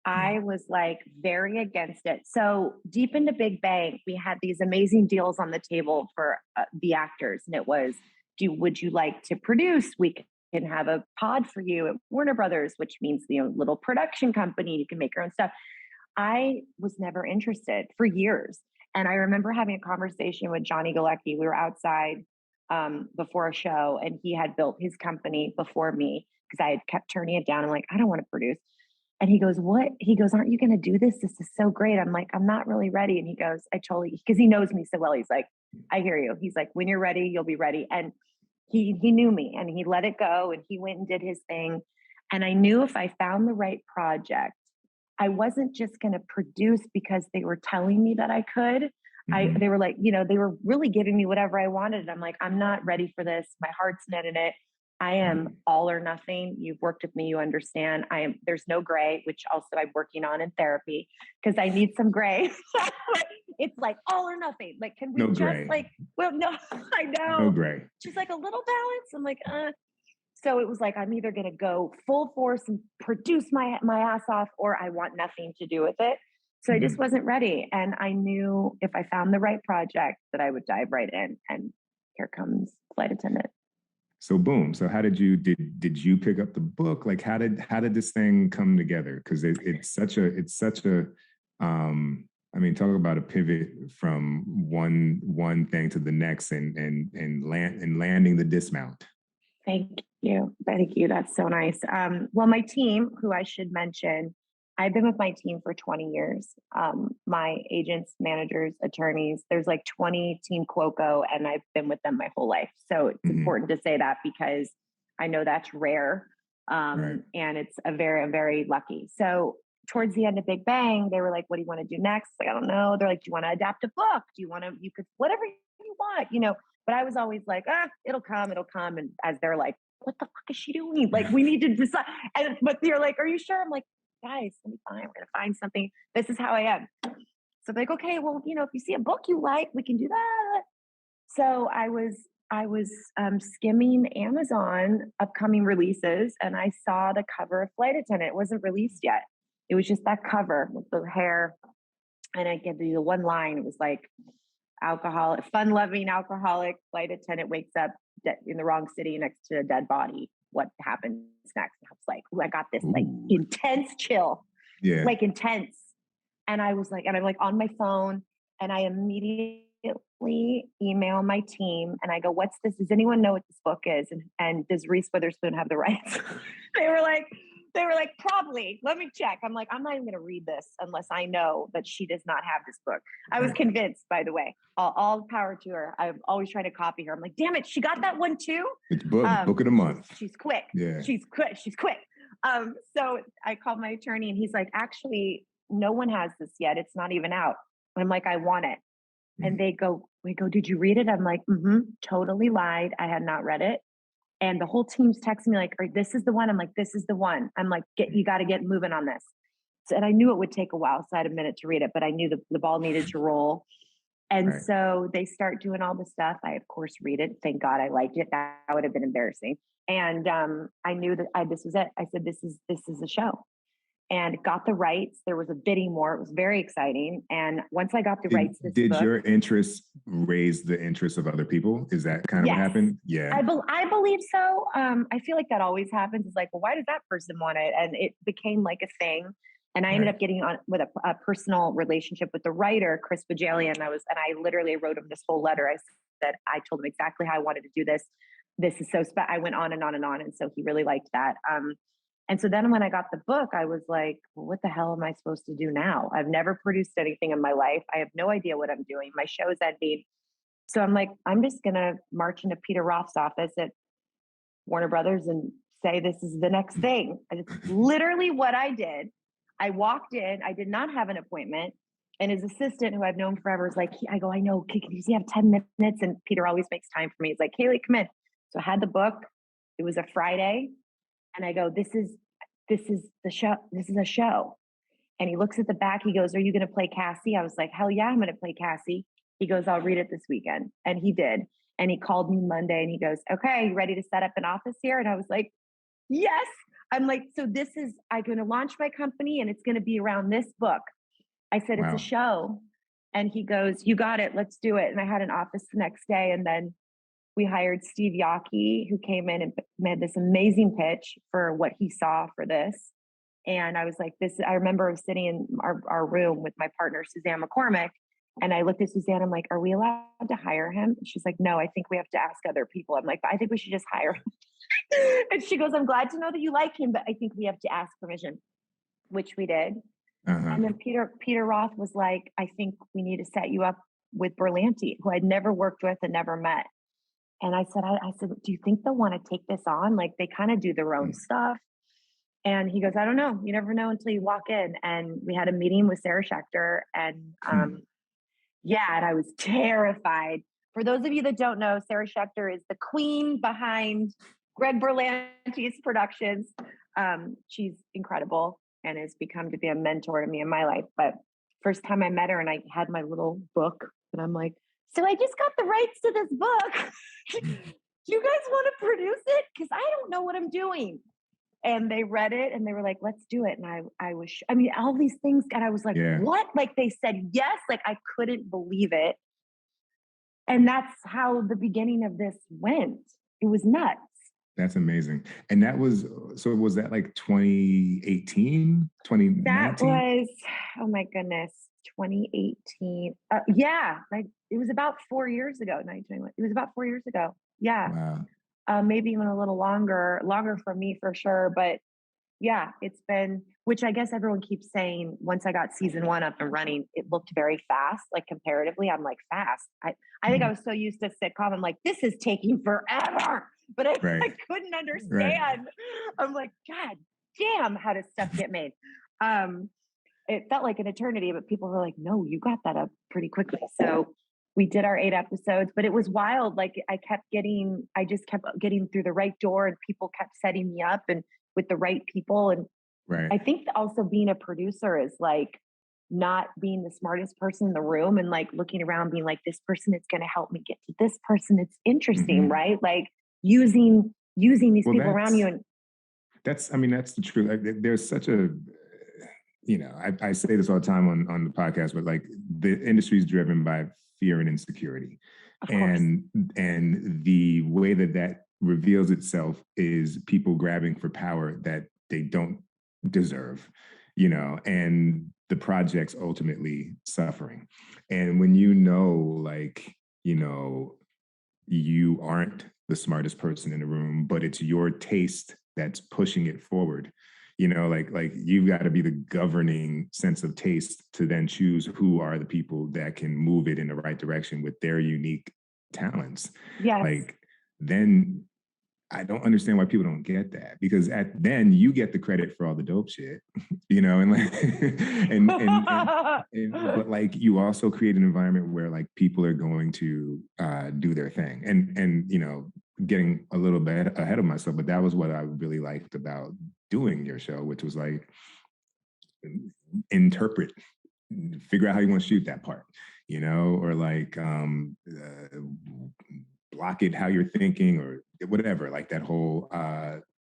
I was like very against it. So deep into Big Bang, we had these amazing deals on the table for the actors. And it was would you like to produce? We can have a pod for you at Warner Brothers, which means, little production company. You can make your own stuff. I was never interested for years. And I remember having a conversation with Johnny Galecki. We were outside before a show, and he had built his company before me because I had kept turning it down. I'm like, I don't want to produce. And he goes, what? He goes, aren't you going to do this? This is so great. I'm like, I'm not really ready. And he goes, because he knows me so well. He's like, I hear you. He's like, when you're ready, you'll be ready. And he knew me, and he let it go, and he went and did his thing. And I knew if I found the right project, I wasn't just going to produce because they were telling me that I could. They were like, they were really giving me whatever I wanted. And I'm like, I'm not ready for this. My heart's not in it. I am all or nothing. You've worked with me. You understand. There's no gray, which also I'm working on in therapy because I need some gray. It's like all or nothing. Like, can we no just gray. No, I know. No gray. She's like, a little balance. I'm like, So it was like, I'm either going to go full force and produce my ass off, or I want nothing to do with it. So I just wasn't ready. And I knew if I found the right project that I would dive right in. And here comes Flight Attendant. So boom. So how did you pick up the book? Like how did this thing come together? Because it's such a I mean, talk about a pivot from one thing to the next and landing the dismount. Thank you. That's so nice. Well, my team, who I should mention, I've been with my team for 20 years. My agents, managers, attorneys, there's like 20 Team KALEY, and I've been with them my whole life. So it's important to say that because I know that's rare. Right. And it's a very, very lucky. So towards the end of Big Bang, they were like, what do you want to do next? Like, I don't know. They're like, do you want to adapt a book? You could, whatever you want, but I was always like, it'll come. And as they're like, what the fuck is she doing? Like, we need to decide. But they're like, are you sure? I'm like, guys, it'll be fine. We're going to find something. This is how I am. So they're like, okay, well, if you see a book you like, we can do that. So I was skimming Amazon upcoming releases, and I saw the cover of Flight Attendant. It wasn't released yet. It was just that cover with the hair. And I give you the one line. It was like, fun-loving alcoholic flight attendant wakes up in the wrong city next to a dead body. What happens next? And I was like, I got this like intense chill. Yeah. Like intense. And I was like, and I'm like on my phone, and I immediately email my team and I go, what's this? Does anyone know what this book is? And does Reese Witherspoon have the rights? They were like, probably. Let me check. I'm like, I'm not even going to read this unless I know that she does not have this book. I was convinced, by the way. All power to her. I'm always trying to copy her. I'm like, damn it, she got that one too? It's book of the month. She's quick. Yeah. She's quick. So I called my attorney, and he's like, actually, no one has this yet. It's not even out. And I'm like, I want it. And we go, did you read it? I'm like, totally lied. I had not read it. And the whole team's texting me like, this is the one. I'm like, this is the one. I'm like, you got to get moving on this. So, and I knew it would take a while. So I had a minute to read it, but I knew the ball needed to roll. And so they start doing all the stuff. I, of course, read it. Thank God I liked it. That would have been embarrassing. And I knew that this was it. I said, this is a show. And got the rights. There was a bidding war. It was very exciting. And once I got the rights, did your interest raise the interest of other people? Is that kind of what happened? Yeah, I believe so. I feel like that always happens. It's like, well, why does that person want it? And it became like a thing. And I ended up getting on with a personal relationship with the writer, Chris Bajalian. And I literally wrote him this whole letter. I told him exactly how I wanted to do this. This is so special. I went on and on and on. And so he really liked that. And so then when I got the book, I was like, well, what the hell am I supposed to do now? I've never produced anything in my life. I have no idea what I'm doing. My show is ending. So I'm like, I'm just going to march into Peter Roth's office at Warner Brothers and say, this is the next thing. And it's literally what I did. I walked in, I did not have an appointment. And his assistant, who I've known forever, is like, I go, I know, can you have 10 minutes? And Peter always makes time for me. He's like, Kaley, come in. So I had the book. It was a Friday. And I go, this is the show. This is a show. And he looks at the back. He goes, are you going to play Cassie? I was like, hell yeah, I'm going to play Cassie. He goes, I'll read it this weekend. And he did. And he called me Monday and he goes, okay, you ready to set up an office here? And I was like, yes. I'm like, so I'm going to launch my company and it's going to be around this book. I said, It's a show. And he goes, you got it. Let's do it. And I had an office the next day. And then we hired Steve Yockey, who came in and made this amazing pitch for what he saw for this. And I was like, I remember sitting in our room with my partner, Suzanne McCormick. And I looked at Suzanne, I'm like, are we allowed to hire him? And she's like, no, I think we have to ask other people. I'm like, I think we should just hire him. And she goes, I'm glad to know that you like him, but I think we have to ask permission, which we did. And then Peter Roth was like, I think we need to set you up with Berlanti, who I'd never worked with and never met. And I said, do you think they'll want to take this on? Like, they kind of do their own stuff. And he goes, I don't know. You never know until you walk in. And we had a meeting with Sarah Schechter, and and I was terrified. For those of you that don't know, Sarah Schechter is the queen behind Greg Berlanti's productions. She's incredible and has become to be a mentor to me in my life. But first time I met her and I had my little book, and I'm like, so I just got the rights to this book. Do you guys want to produce it? Because I don't know what I'm doing. And they read it and they were like, let's do it. And I mean, all these things. And I was like, what? Like, they said yes. Like, I couldn't believe it. And that's how the beginning of this went. It was nuts. That's amazing. And that was that like 2018, 2019? That was, oh my goodness, 2018. It was about 4 years ago, 1921. It was about 4 years ago. Yeah. Wow. Maybe even a little longer for me for sure. But yeah, it's been, which I guess everyone keeps saying, once I got season 1 up and running, it looked very fast, like comparatively. I'm like, fast. I think I was so used to sitcom. I'm like, this is taking forever, but I couldn't understand. Right. I'm like, God damn, how does stuff get made? It felt like an eternity, but people were like, no, you got that up pretty quickly. So we did our 8 episodes, but it was wild. Like, I just kept getting through the right door, and people kept setting me up and with the right people. And I think also being a producer is like not being the smartest person in the room and like looking around being like, this person is going to help me get to this person. It's interesting, right? Like using these people around you. And that's the truth. Like, there's such a, I say this all the time on the podcast, but like the industry is driven by fear and insecurity. And the way that reveals itself is people grabbing for power that they don't deserve, and the projects ultimately suffering. And when you aren't the smartest person in the room, but it's your taste that's pushing it forward. Like you've got to be the governing sense of taste to then choose who are the people that can move it in the right direction with their unique talents. Yes. Like, then I don't understand why people don't get that, because then you get the credit for all the dope shit, and like, but like you also create an environment where like people are going to do their thing, and getting a little bit ahead of myself, but that was what I really liked about doing your show, which was like figure out how you want to shoot that part, or like block it how you're thinking or whatever, like that whole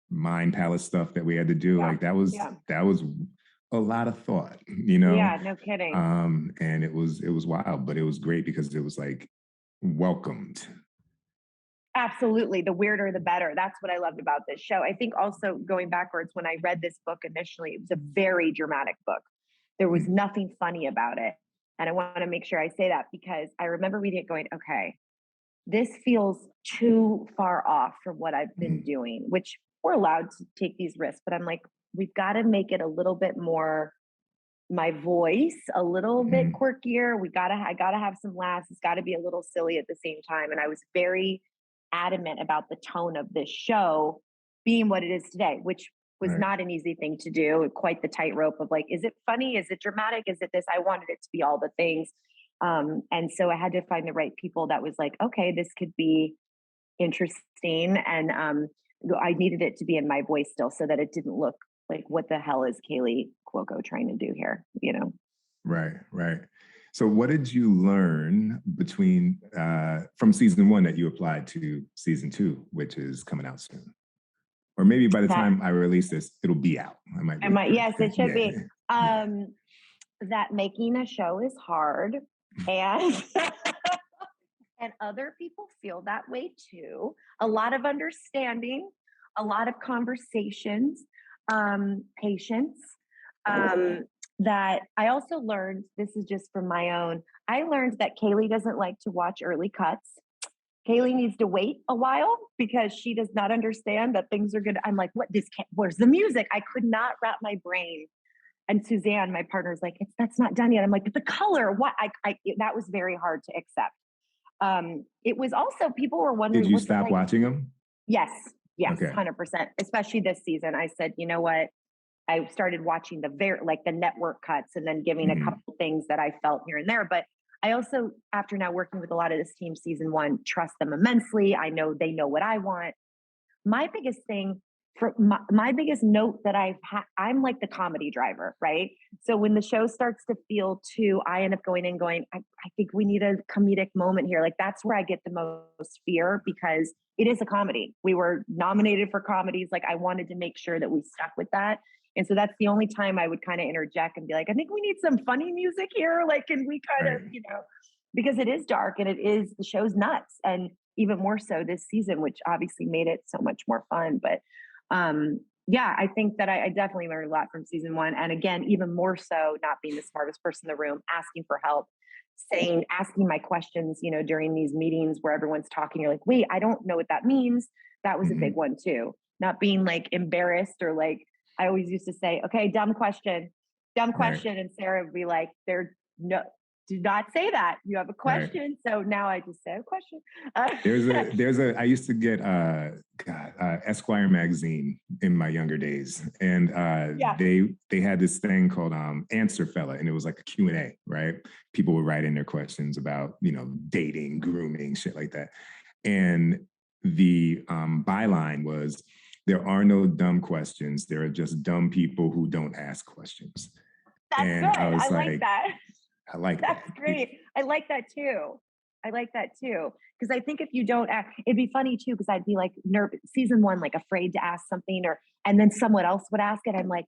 mind palace stuff that we had to do. Like that was a lot of thought, Yeah, no kidding. And it was wild, but it was great because it was like welcomed. Absolutely. The weirder, the better. That's what I loved about this show. I think also going backwards, when I read this book initially, it was a very dramatic book. There was nothing funny about it. And I want to make sure I say that, because I remember reading it going, okay, this feels too far off from what I've been doing, which we're allowed to take these risks. But I'm like, we've got to make it a little bit more my voice, a little bit quirkier. I got to have some laughs. It's got to be a little silly at the same time. And I was very adamant about the tone of this show being what it is today, which was not an easy thing to do. Quite the tightrope of like, is it funny? Is it dramatic? Is it this? I wanted it to be all the things. And so I had to find the right people that was like, okay, this could be interesting. And I needed it to be in my voice still, so that it didn't look like, what the hell is KALEY CUOCO trying to do here? Right. So what did you learn between from season 1 that you applied to season 2, which is coming out soon? Or maybe by the time I release this, it'll be out. Yes, it should be. That making a show is hard. And And other people feel that way too. A lot of understanding, a lot of conversations, patience. That I also learned, this is just from my own, I learned that Kaleys doesn't like to watch early cuts. Kaleys needs to wait a while because she does not understand that things are good. I'm like, where's the music? I could not wrap my brain. And Suzanne, my partner's like, that's not done yet. I'm like, but the color, what? That was very hard to accept. It was also, people were wondering. Did you stop watching them? Yes, Okay. 100%. Especially this season. I said, you know what? I started watching the network cuts and then giving a couple things that I felt here and there. But I also, after now working with a lot of this team, season one, trust them immensely. I know they know what I want. My biggest thing, my biggest note that I've had, I'm like the comedy driver, right? So when the show starts to feel too, I end up going, I think we need a comedic moment here. Like that's where I get the most fear because it is a comedy. We were nominated for comedies. Like I wanted to make sure that we stuck with that. And so that's the only time I would kind of interject and be like, I think we need some funny music here. Like, can we kind of, because it is dark and the show's nuts. And even more so this season, which obviously made it so much more fun. But I think that I definitely learned a lot from season one. And again, even more so not being the smartest person in the room, asking for help, asking my questions, during these meetings where everyone's talking, you're like, wait, I don't know what that means. That was a big one too. Not being like embarrassed or like, I always used to say, okay, dumb question. Right. And Sarah would be like, do not say that. You have a question. Right. So now I just say a question. I used to get Esquire magazine in my younger days. And they had this thing called Answer Fella. And it was like a Q&A, right? People would write in their questions about, dating, grooming, shit like that. And the byline was, there are no dumb questions. There are just dumb people who don't ask questions. That's good. I like that. I like that. That's great. I like that too. Because I think if you don't ask, it'd be funny too, because I'd be like nervous, season one, like afraid to ask something, and then someone else would ask it. I'm like,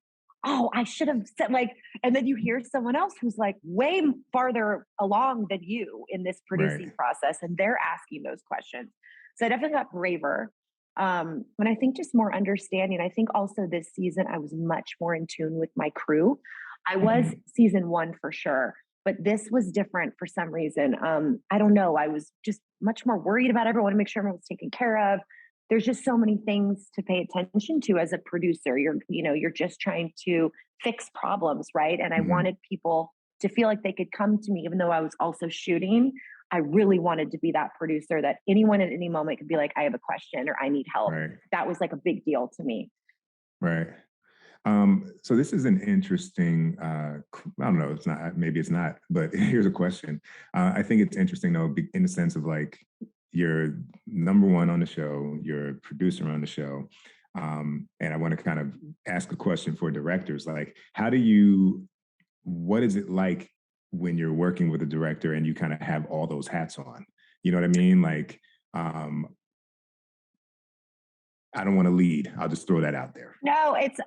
oh, I should have said and then you hear someone else who's like way farther along than you in this producing process, and they're asking those questions. So I definitely got braver. And I think just more understanding. I think also this season, I was much more in tune with my crew. I was season one for sure, but this was different for some reason. I don't know. I was just much more worried about everyone to make sure everyone was taken care of. There's just so many things to pay attention to as a producer. You're just trying to fix problems, right? And I wanted people to feel like they could come to me, even though I was also shooting. I really wanted to be that producer that anyone at any moment could be like, I have a question or I need help. Right. That was like a big deal to me. Right. So this is an interesting, I don't know, maybe it's not, but here's a question. I think it's interesting though, in the sense of like, you're number one on the show, you're a producer on the show. And I want to kind of ask a question for directors, like, what is it like when you're working with a director and you kind of have all those hats on? You know what I mean? Like, I don't want to lead. I'll just throw that out there. No, it's,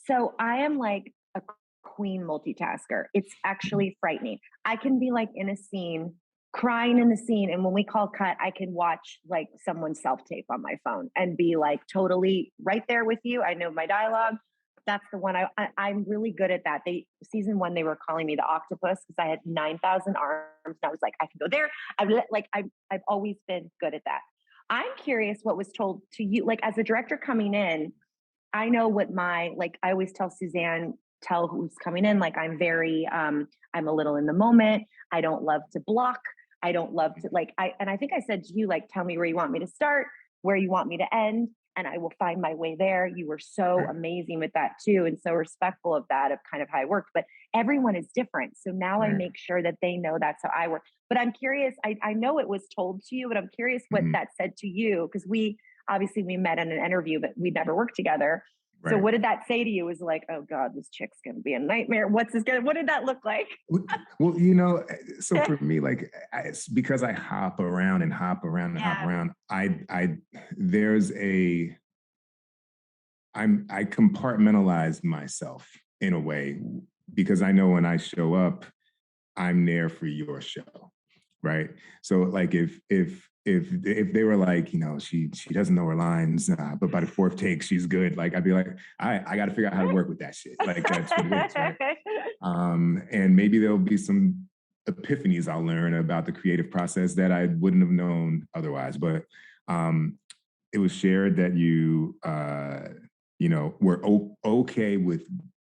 so I am like a queen multitasker. It's actually frightening. I can be like in a scene, crying in the scene. And when we call cut, I can watch like someone self-tape on my phone and be like totally right there with you. I know my dialogue. That's the one I'm really good at that. Season one, they were calling me the octopus because I had 9,000 arms. And I was like, I can go there. I've always been good at that. I'm curious what was told to you, like as a director coming in. I know what I always tell Suzanne, tell who's coming in, like I'm very, I'm a little in the moment. I don't love to block. I don't love to and I think I said to you, like, tell me where you want me to start, where you want me to end, and I will find my way there. You were so amazing with that too. And so respectful of that, of kind of how I worked, but everyone is different. So now I make sure that they know that's how I work. But I'm curious, I know it was told to you, but I'm curious what that said to you. Because we met in an interview, but we never worked together. Right. So what did that say to you? It was like, oh God, this chick's going to be a nightmare. What did that look like? Well, so for me, like, it's because I hop around and hop around and hop around. I compartmentalize myself in a way because I know when I show up, I'm there for your show. right? So like if they were like, she doesn't know her lines, but by the fourth take she's good, like I'd be like, I got to figure out how to work with that shit. Like that's what it is, right? And maybe there'll be some epiphanies I'll learn about the creative process that I wouldn't have known otherwise. But it was shared that were okay with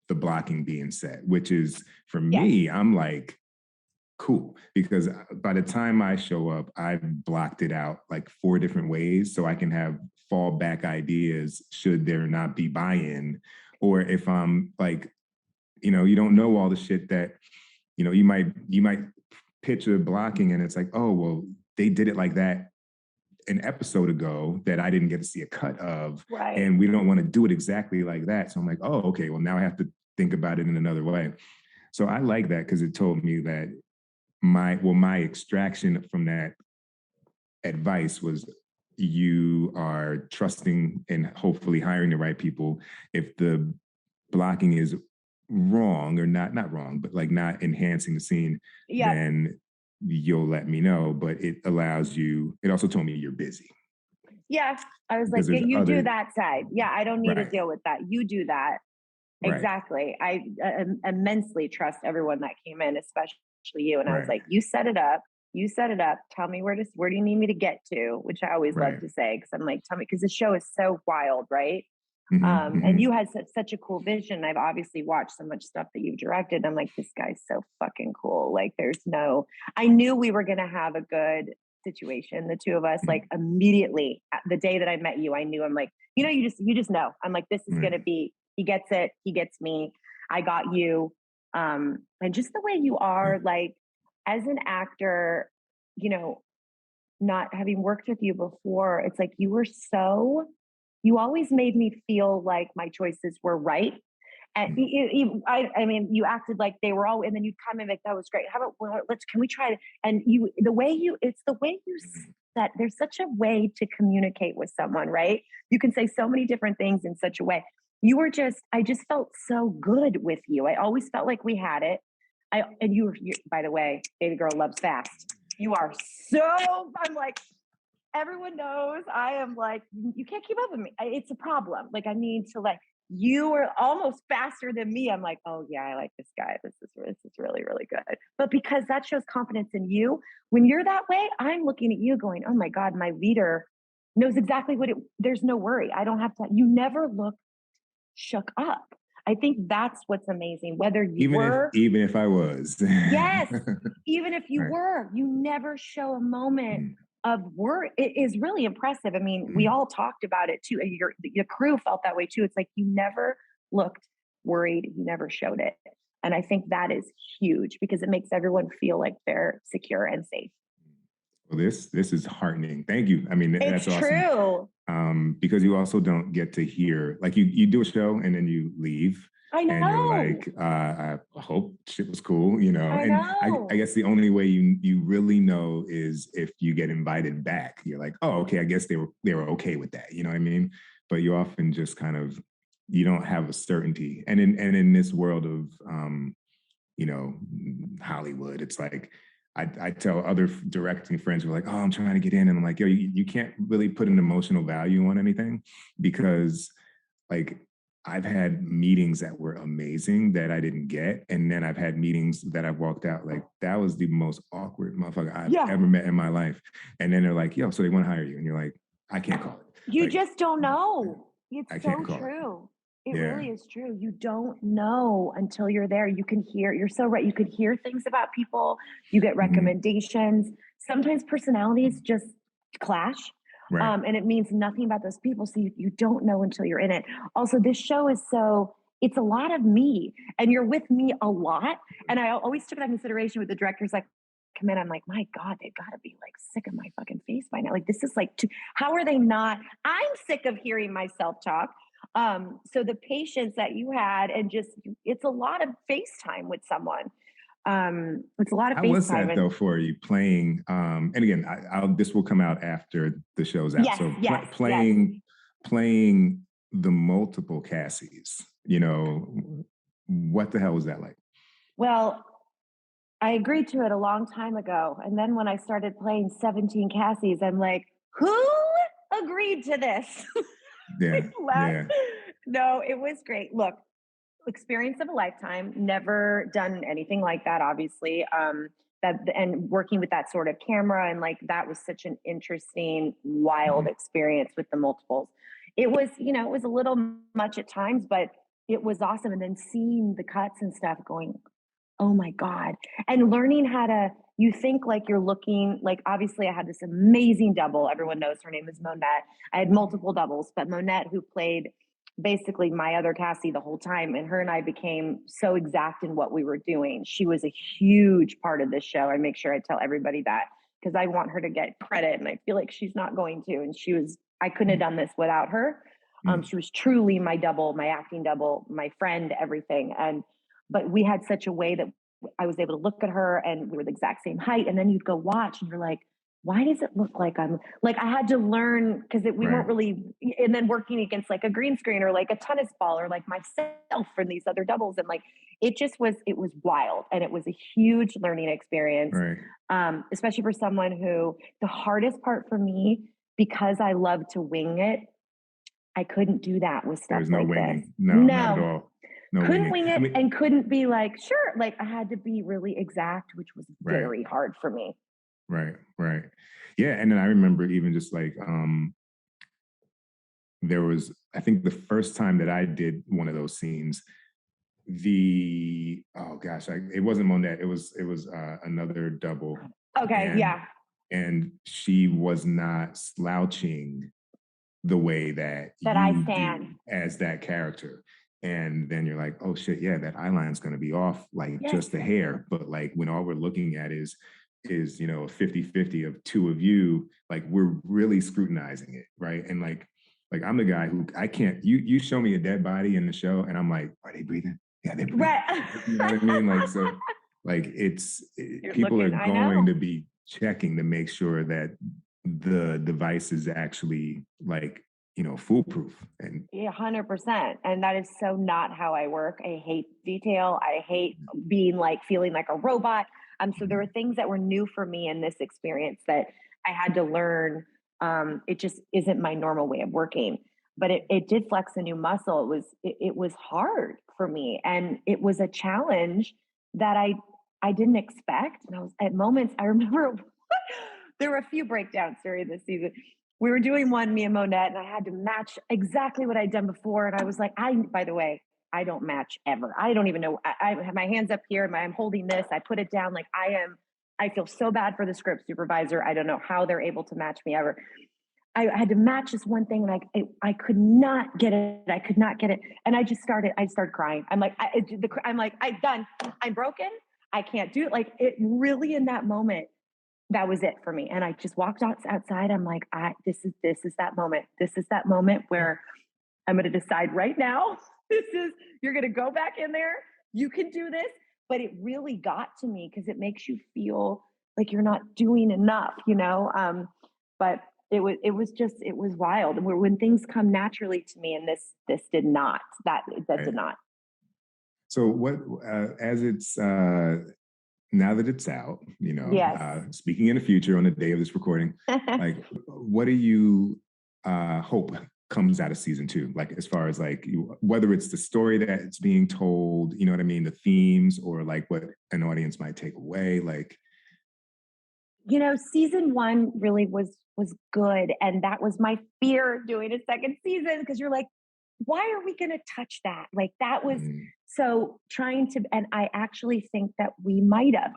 the blocking being set, which is for me, I'm like, cool, because by the time I show up, I've blocked it out like 4 different ways so I can have fallback ideas should there not be buy-in, or if I'm like, you don't know all the shit that, you might pitch a blocking and it's like, oh, well, they did it like that an episode ago that I didn't get to see a cut of, right. And we don't want to do it exactly like that. So I'm like, oh, okay, well, now I have to think about it in another way. So I like that because it told me that my extraction from that advice was you are trusting and hopefully hiring the right people. If the blocking is wrong or not wrong, but like not enhancing the scene, then you'll let me know. But it allows you, it also told me you're busy. Yeah. I was like, you do that side. Yeah. I don't need to deal with that. You do that. Right. Exactly. I immensely trust everyone that came in, especially you. And I was like, you set it up. Tell me where do you need me to get to? Which I always love to say, because I'm like, tell me, because the show is so wild, right? And you had such a cool vision. I've obviously watched so much stuff that you've directed. I'm like, this guy's so fucking cool. Like, I knew we were going to have a good situation, the two of us. Like immediately the day that I met you, I knew. I'm like, you just know. I'm like, this is going to be, he gets it. He gets me. I got you. And just the way you are, like, as an actor, not having worked with you before, it's like you always made me feel like my choices were right. And you acted like they were all, and then you'd come in like, that was great. How about, can we try it? And it's the way you that there's such a way to communicate with someone, right? You can say so many different things in such a way. I just felt so good with you. I always felt like we had it. You by the way, baby girl loves fast. You are I'm like, everyone knows I am like, you can't keep up with me. It's a problem. Like, I need to, like, you are almost faster than me. I'm like, oh yeah, I like this guy. This is really, really good. But because that shows confidence in you, when you're that way, I'm looking at you going, oh my God, my leader knows exactly there's no worry. I don't have to, you never look shook up. I think that's what's amazing. Whether you even if I was, yes, even if you were, you never show a moment of worry. It is really impressive. I mean, we all talked about it too. Your crew felt that way too. It's like you never looked worried. You never showed it, and I think that is huge because it makes everyone feel like they're secure and safe. Well, this is heartening. Thank you. I mean, that's awesome. True. Because you also don't get to hear, like, you do a show and then you leave. I know. And you're like, I hope shit was cool, I know. I guess the only way you really know is if you get invited back. You're like, oh, okay, I guess they were okay with that. You know what I mean? But you often just kind of, you don't have a certainty. And in this world of, Hollywood, it's like, I tell other directing friends who are like, oh, I'm trying to get in. And I'm like, yo, you can't really put an emotional value on anything because, like, I've had meetings that were amazing that I didn't get. And then I've had meetings that I've walked out like, that was the most awkward motherfucker I've ever met in my life. And then they're like, yo, so they want to hire you. And you're like, I can't call it. You just don't know. It's so true. It really is true. You don't know until you're there. You can hear, you're so right. You could hear things about people. You get recommendations. Sometimes personalities just clash. Right. And it means nothing about those people. So you don't know until you're in it. Also, this show is it's a lot of me and you're with me a lot. And I always took that consideration with the directors, like, come in. I'm like, my God, they've got to be like sick of my fucking face by now. Like, this is like, how are they not? I'm sick of hearing myself talk. So the patience that you had and just, it's a lot of FaceTime with someone. It's a lot of FaceTime. How was that though for you playing? And again, this will come out after the show's out. Yes, so playing the multiple Cassies, what the hell was that like? Well, I agreed to it a long time ago. And then when I started playing 17 Cassies, I'm like, who agreed to this? Yeah. Yeah. No, it was great. Look, experience of a lifetime, never done anything like that, obviously. And working with that sort of camera, and like that was such an interesting, wild experience with the multiples. It was, it was a little much at times, but it was awesome. And then seeing the cuts and stuff going, oh my God. And learning how to, you think like you're looking, like obviously I had this amazing double. Everyone knows her name is Monette. I had multiple doubles, but Monette, who played basically my other Cassie the whole time, and her and I became so exact in what we were doing. She was a huge part of this show. I make sure I tell everybody that because I want her to get credit, and I feel like she's not going to. And I couldn't have done this without her. She was truly my double, my acting double, my friend, everything. But we had such a way that I was able to look at her, and we were the exact same height. And then you'd go watch and you're like, why does it look like I'm like, I had to learn because we weren't really, and then working against like a green screen or like a tennis ball or like myself for these other doubles. And like, it was wild. And it was a huge learning experience, especially for someone who the hardest part for me, because I love to wing it, I couldn't do that with stuff There's no like winging. this. No, not at all. No couldn't wing it and couldn't be like, sure. Like I had to be really exact, which was very hard for me. Right. Yeah. And then I remember even just like, there was, I think the first time that I did one of those scenes, it wasn't Monette. It was another double. Okay. And she was not slouching the way that I stand do as that character. And then you're like, oh shit, yeah, that eye line's going to be off like just a hair. But like when all we're looking at is a 50-50 of two of you, like we're really scrutinizing it. Right. And like I'm the guy who I can't, you show me a dead body in the show and I'm like, are they breathing? Yeah, they're breathing. Right. You know what I mean? Like, so like people are going to be checking to make sure that the device is actually like, foolproof. And 100%. And that is so not how I work. I hate detail. I hate being like, feeling like a robot. So there were things that were new for me in this experience that I had to learn. It just isn't my normal way of working, but it did flex a new muscle. It was hard for me. And it was a challenge that I didn't expect. And I was at moments, I remember there were a few breakdowns during this season. We were doing one, me and Monette, and I had to match exactly what I'd done before. And I was like, by the way, I don't match ever. I don't even know. I have my hands up here and I'm holding this. I put it down. Like I feel so bad for the script supervisor. I don't know how they're able to match me ever. I had to match this one thing and I could not get it. I could not get it. And I started crying. I'm like, I'm done. I'm broken. I can't do it. Like it really in that moment, that was it for me. And I just walked outside. I'm like, this is that moment. This is that moment where I'm going to decide right now. You're going to go back in there. You can do this. But it really got to me because it makes you feel like you're not doing enough, but it was wild. And when things come naturally to me, and this did not, that did not. So what, as it's, now that it's out, speaking in the future on the day of this recording, like, what do you hope comes out of season 2? Like, as far as like, whether it's the story that's being told, you know what I mean? The themes, or like what an audience might take away, like. Season 1 really was good. And that was my fear doing a second season. Because you're like, why are we going to touch that? Like that was so trying to, and I actually think that we might have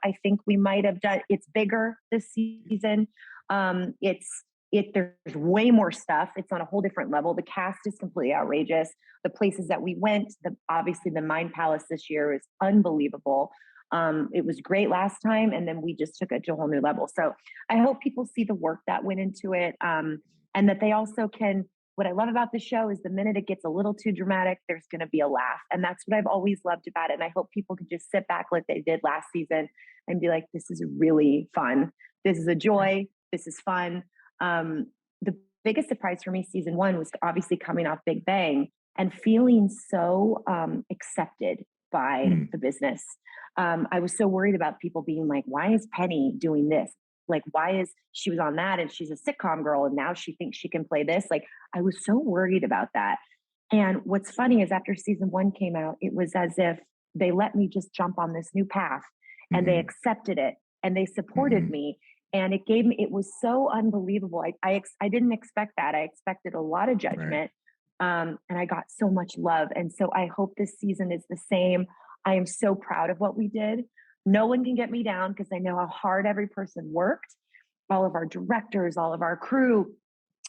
done, it's bigger this season. There's way more stuff. It's on a whole different level. The cast is completely outrageous. The places that we went, obviously the Mind Palace this year is unbelievable. It was great last time. And then we just took it to a whole new level. So I hope people see the work that went into it. And that they also can, what I love about the show is the minute it gets a little too dramatic, there's going to be a laugh. And that's what I've always loved about it. And I hope people can just sit back like they did last season and be like, this is really fun. This is a joy. This is fun. The biggest surprise for me, season 1, was obviously coming off Big Bang and feeling so accepted by the business. I was so worried about people being like, why is Penny doing this? Like, why is she was on that and she's a sitcom girl and now she thinks she can play this? Like, I was so worried about that. And what's funny is after season 1 came out, it was as if they let me just jump on this new path and they accepted it and they supported me. And it was so unbelievable. I didn't expect that. I expected a lot of judgment. And I got so much love. And so I hope this season is the same. I am so proud of what we did. No one can get me down because I know how hard every person worked. All of our directors, all of our crew,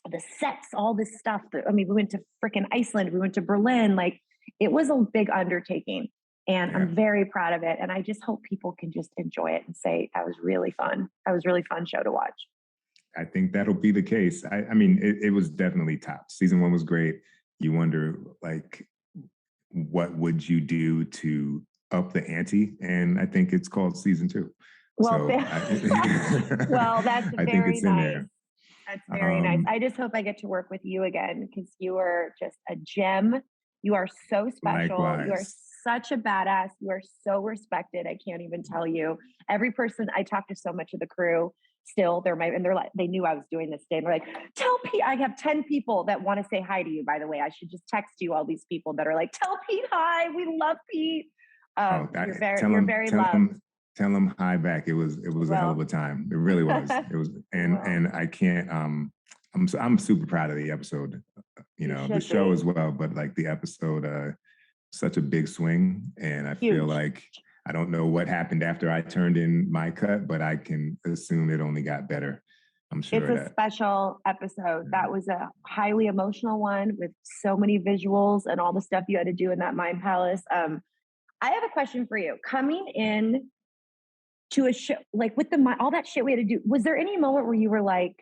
the sets, all this stuff. We went to freaking Iceland. We went to Berlin. Like, it was a big undertaking. And I'm very proud of it. And I just hope people can just enjoy it and say, that was really fun. That was a really fun show to watch. I think that'll be the case. I mean, it was definitely top. Season 1 was great. You wonder, like, what would you do to up the ante? And I think it's called season 2. Well, so well, that's I think it's in there. That's very nice. I just hope I get to work with you again because you are just a gem. You are so special. Likewise. You are such a badass. You are so respected. I can't even tell you. Every person I talk to, so much of the crew still, they're like, they knew I was doing this day. And they're like, tell Pete, I have 10 people that want to say hi to you, by the way. I should just text you all these people that are like, tell Pete hi. We love Pete. You're very loved. Tell them hi back. It was a hell of a time. It really was. It was, and I can't. I'm super proud of the episode. The show as well, but like the episode, such a big swing, and I feel like I don't know what happened after I turned in my cut, but I can assume it only got better. I'm sure it's a special episode. That was a highly emotional one with so many visuals and all the stuff you had to do in that mind palace. I have a question for you. Coming in to a show, like with all that shit we had to do, was there any moment where you were like,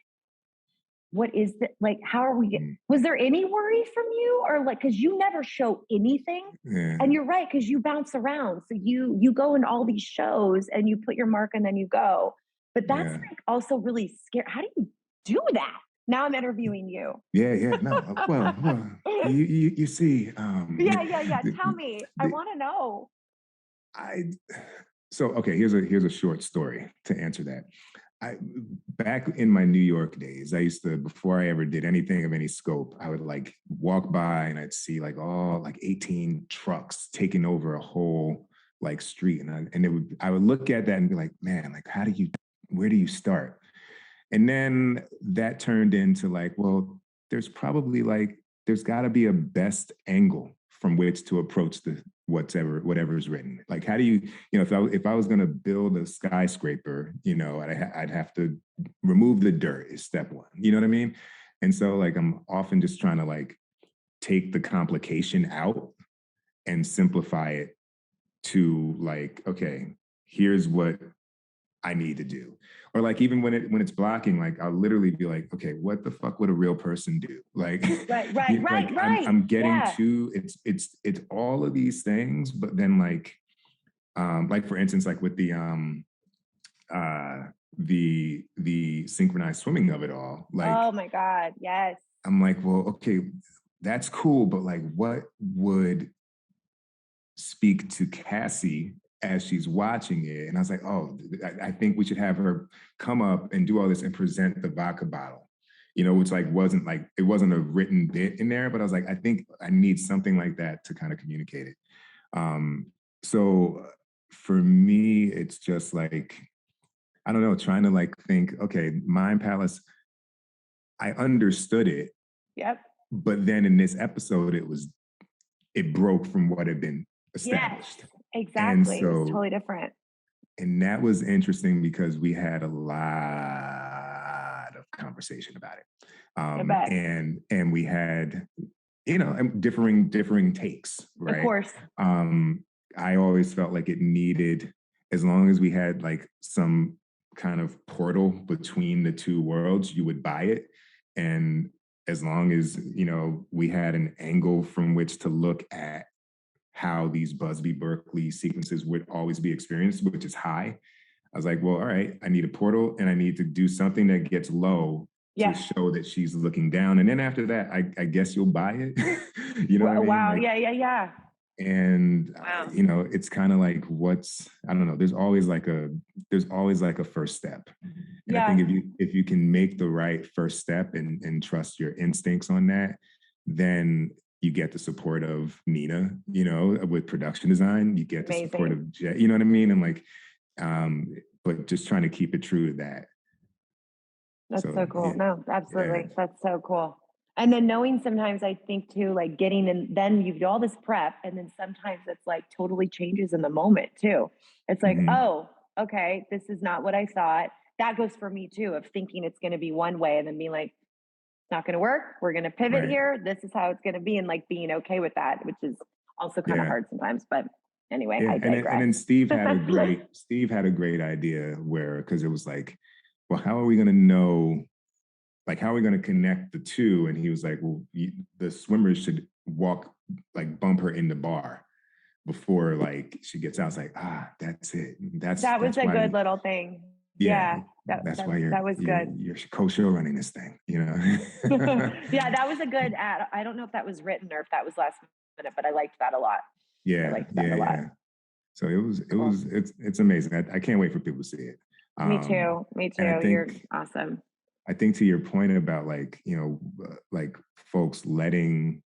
what is that? Like, how are we was there any worry from you? Or like, cause you never show anything. And you're right. Cause you bounce around. So you go in all these shows and you put your mark and then you go, but that's like also really scary. How do you do that? Now I'm interviewing you. Yeah. No, well, you see. Yeah. Tell me. I want to know. So, okay, here's a short story to answer that. Back in my New York days, I used to, before I ever did anything of any scope, I would like walk by and I'd see like 18 trucks taking over a whole like street. And I would look at that and be like, man, like where do you start? And then that turned into like, well, there's gotta be a best angle from which to approach whatever is written. Like, how do you, if I was going to build a skyscraper, I'd have to remove the dirt is step 1. You know what I mean? And so like, I'm often just trying to like take the complication out and simplify it to like, okay, here's what I need to do. Or like, even when it's blocking, like I'll literally be like, okay, what the fuck would a real person do? Like, right. I'm getting to, it's all of these things, but then like for instance, like with the synchronized swimming of it all, like, oh my God, yes. I'm like, well, okay, that's cool, but like, what would speak to Cassie as she's watching it? And I was like, oh, I think we should have her come up and do all this and present the vodka bottle, which like it wasn't a written bit in there, but I was like, I think I need something like that to kind of communicate it. So for me, it's just like, I don't know, trying to like think, okay, Mind Palace, I understood it. Yep. But then in this episode, it broke from what had been established. Yes. Exactly. So, it was totally different. And that was interesting because we had a lot of conversation about it. And we had, differing takes, right? Of course. I always felt like it needed, as long as we had like some kind of portal between the two worlds, you would buy it. And as long as, we had an angle from which to look at how these Busby Berkeley sequences would always be experienced, which is high. I was like, well, all right, I need a portal and I need to do something that gets low to show that she's looking down. And then after that, I guess you'll buy it. You know what I mean? Wow. Like, yeah. And Wow. you know, it's kind of like I don't know, there's always like a first step. And I think if you can make the right first step and trust your instincts on that, then you get the support of Nina, you know, with production design, you get the support of Jay, you know what I mean? And like, but just trying to keep it true to that. That's so cool. Yeah. No, absolutely. Yeah. That's so cool. And then knowing sometimes I think too, like getting in, then you do all this prep and then sometimes it's like totally changes in the moment too. It's like, oh, okay, this is not what I thought. That goes for me too, of thinking it's going to be one way and then being like, it's not going to work. We're going to pivot here. This is how it's going to be. And like being okay with that, which is also kind of hard sometimes, but anyway, I digress. And then Steve had a great idea where, cause it was like, well, how are we going to know, like, how are we going to connect the two? And he was like, well, the swimmers should bump her in the bar before like she gets out. It's like, that's it. That was a good little thing. Yeah. That's why you're co-show running this thing, you know? Yeah, that was a good ad. I don't know if that was written or if that was last minute, but I liked that a lot. Yeah. I liked that a lot. So it's amazing. I can't wait for people to see it. Me too. You're awesome. I think to your point about like, you know, like folks letting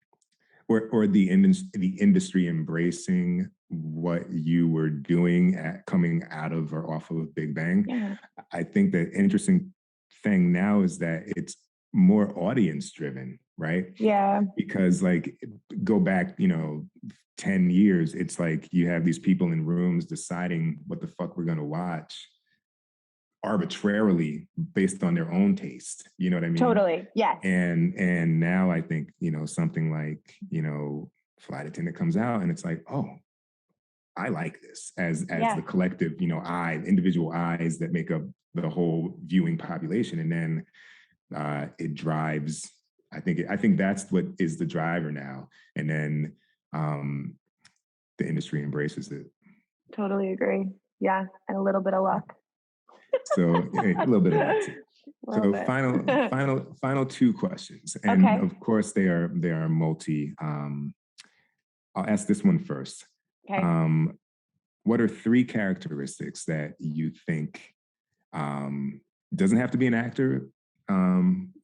or the industry embracing what you were doing coming out of or off of Big Bang. Yeah. I think the interesting thing now is that it's more audience driven, right? Yeah. Because like go back, you know, 10 years, it's like you have these people in rooms deciding what the fuck we're going to watch arbitrarily based on their own taste. You know what I mean? Totally. Yes. And now I think, you know, something like, you know, Flight Attendant comes out and it's like, oh, I like this as the collective, you know, individual eyes that make up the whole viewing population. And then it drives, I think that's what is the driver now. And then the industry embraces it. Totally agree. Yeah. And a little bit of luck. So a little bit of that too. So final two questions. And of course they are multi. I'll ask this one first. Okay. What are three characteristics that you think doesn't have to be an actor,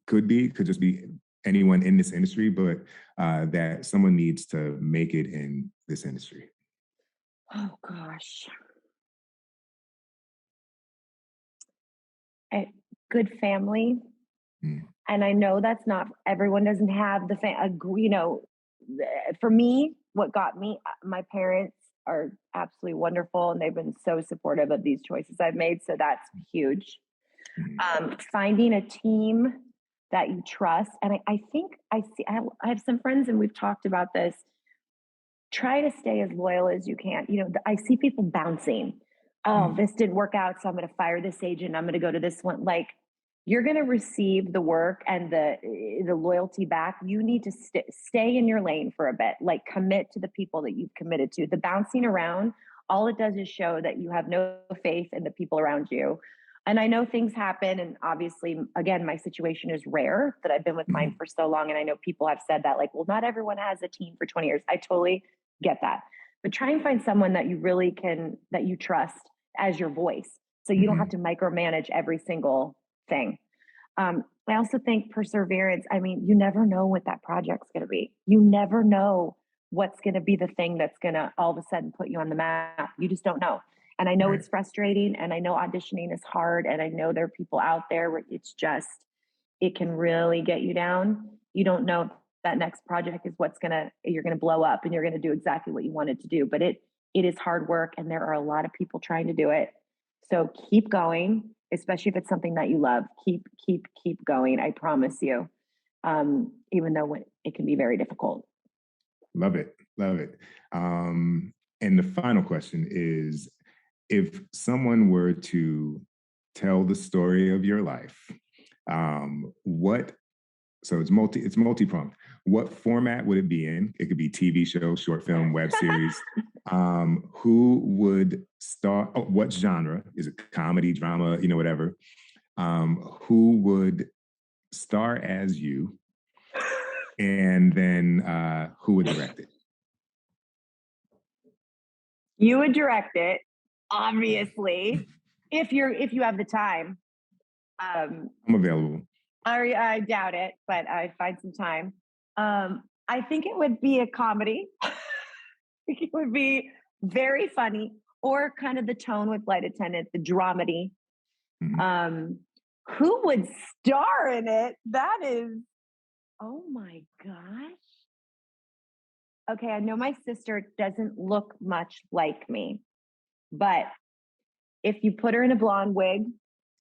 could just be anyone in this industry, but that someone needs to make it in this industry? Oh gosh. A good family. And I know that's not, everyone doesn't have you know, for me, what got me, my parents are absolutely wonderful and they've been so supportive of these choices I've made. So that's huge. Finding a team that you trust. And I think I have some friends and we've talked about this. Try to stay as loyal as you can. You know, I see people bouncing. Oh, this didn't work out, so I'm going to fire this agent. I'm going to go to this one. Like, you're going to receive the work and the loyalty back. You need to stay in your lane for a bit. Like, commit to the people that you've committed to. The bouncing around, all it does is show that you have no faith in the people around you. And I know things happen, and obviously, again, my situation is rare that I've been with mine for so long. And I know people have said that, like, well, not everyone has a team for 20 years. I totally get that. But try and find someone that you really that you trust as your voice. So you don't have to micromanage every single thing. I also think perseverance. I mean, you never know what that project's going to be. You never know what's going to be the thing that's going to all of a sudden put you on the map. You just don't know. And I know it's frustrating, and I know auditioning is hard, and I know there are people out there where it can really get you down. You don't know if that next project is you're going to blow up and you're going to do exactly what you wanted to do. But it is hard work, and there are a lot of people trying to do it. So keep going, especially if it's something that you love. Keep going. I promise you, even though it can be very difficult. Love it. And the final question is, if someone were to tell the story of your life, so it's multi-pronged. What format would it be in? It could be TV show, short film, web series. Who would star? What genre? Is it comedy, drama, you know, whatever? Who would star as you? And then who would direct it? You would direct it, obviously, if you have the time. I'm available. I doubt it, but I'd find some time. I think it would be a comedy. I think it would be very funny, or kind of the tone with Flight Attendant, the dramedy. Who would star in it? That is, oh my gosh. Okay, I know my sister doesn't look much like me, but if you put her in a blonde wig,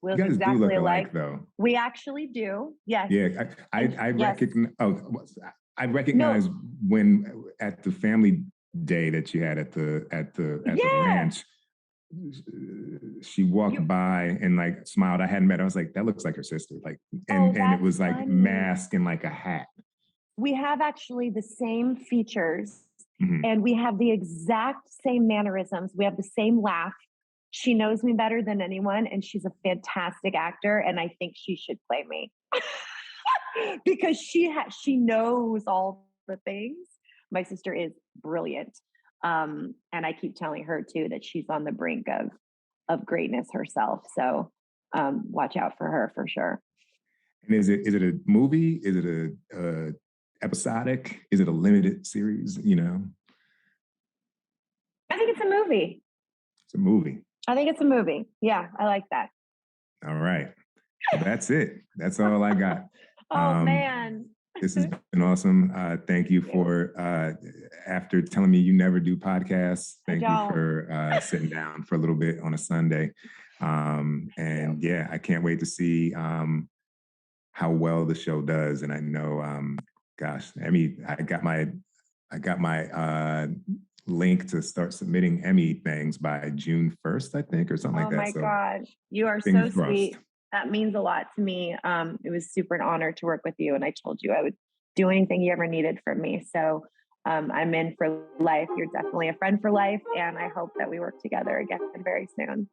we'll You guys exactly do look alike, though. We actually do. Yes. Yeah, I yes. recognize. I recognize when at the family day that you had at the ranch. She walked by and like smiled. I hadn't met her. I was like, that looks like her sister. Like, and it was like funny. Mask and like a hat. We have actually the same features, and we have the exact same mannerisms. We have the same laugh. She knows me better than anyone, and she's a fantastic actor, and I think she should play me because she knows all the things. My sister is brilliant, and I keep telling her too that she's on the brink of greatness herself. So watch out for her for sure. And is it a movie? Is it a episodic? Is it a limited series? You know, I think it's a movie. It's a movie. I think it's a movie. Yeah, I like that. All right. So that's it. That's all I got. Man. This has been awesome. Thank you for, after telling me you never do podcasts, thank you for sitting down for a little bit on a Sunday. And yeah, I can't wait to see how well the show does. And I know, gosh, Emmy, I got my link to start submitting Emmy things by June 1st, I think, or something like that. Oh my God, you are so sweet. That means a lot to me. It was super an honor to work with you. And I told you I would do anything you ever needed from me. So I'm in for life. You're definitely a friend for life. And I hope that we work together again very soon.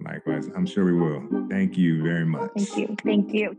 Likewise. I'm sure we will. Thank you very much. Thank you. Thank you.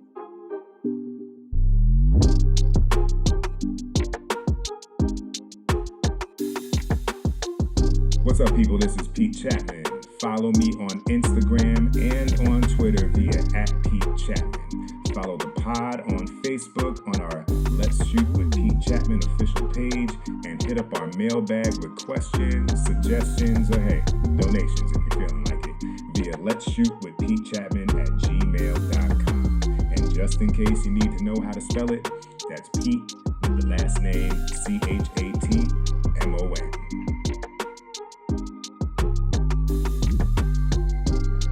What's up, people? This is Pete Chapman. Follow me on Instagram and on Twitter via @PeteChapman. Follow the pod on Facebook on our Let's Shoot with Pete Chapman official page, and hit up our mailbag with questions, suggestions, or hey, donations if you're feeling like it via Let's Shoot with Pete Chapman @gmail.com. And just in case you need to know how to spell it, that's Pete with the last name CHATMON.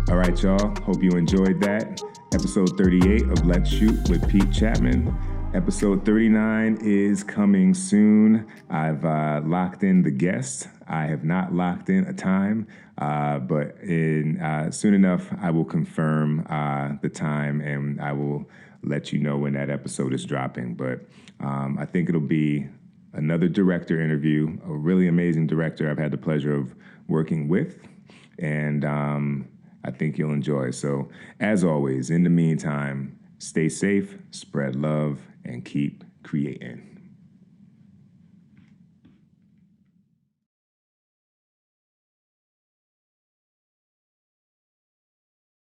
All right, y'all. Hope you enjoyed that. Episode 38 of Let's Shoot with Pete Chapman. Episode 39 is coming soon. I've locked in the guest. I have not locked in a time, but soon enough, I will confirm the time, and I will let you know when that episode is dropping. But I think it'll be another director interview, a really amazing director I've had the pleasure of working with, and I think you'll enjoy. So, as always, in the meantime, stay safe, spread love, and keep creating.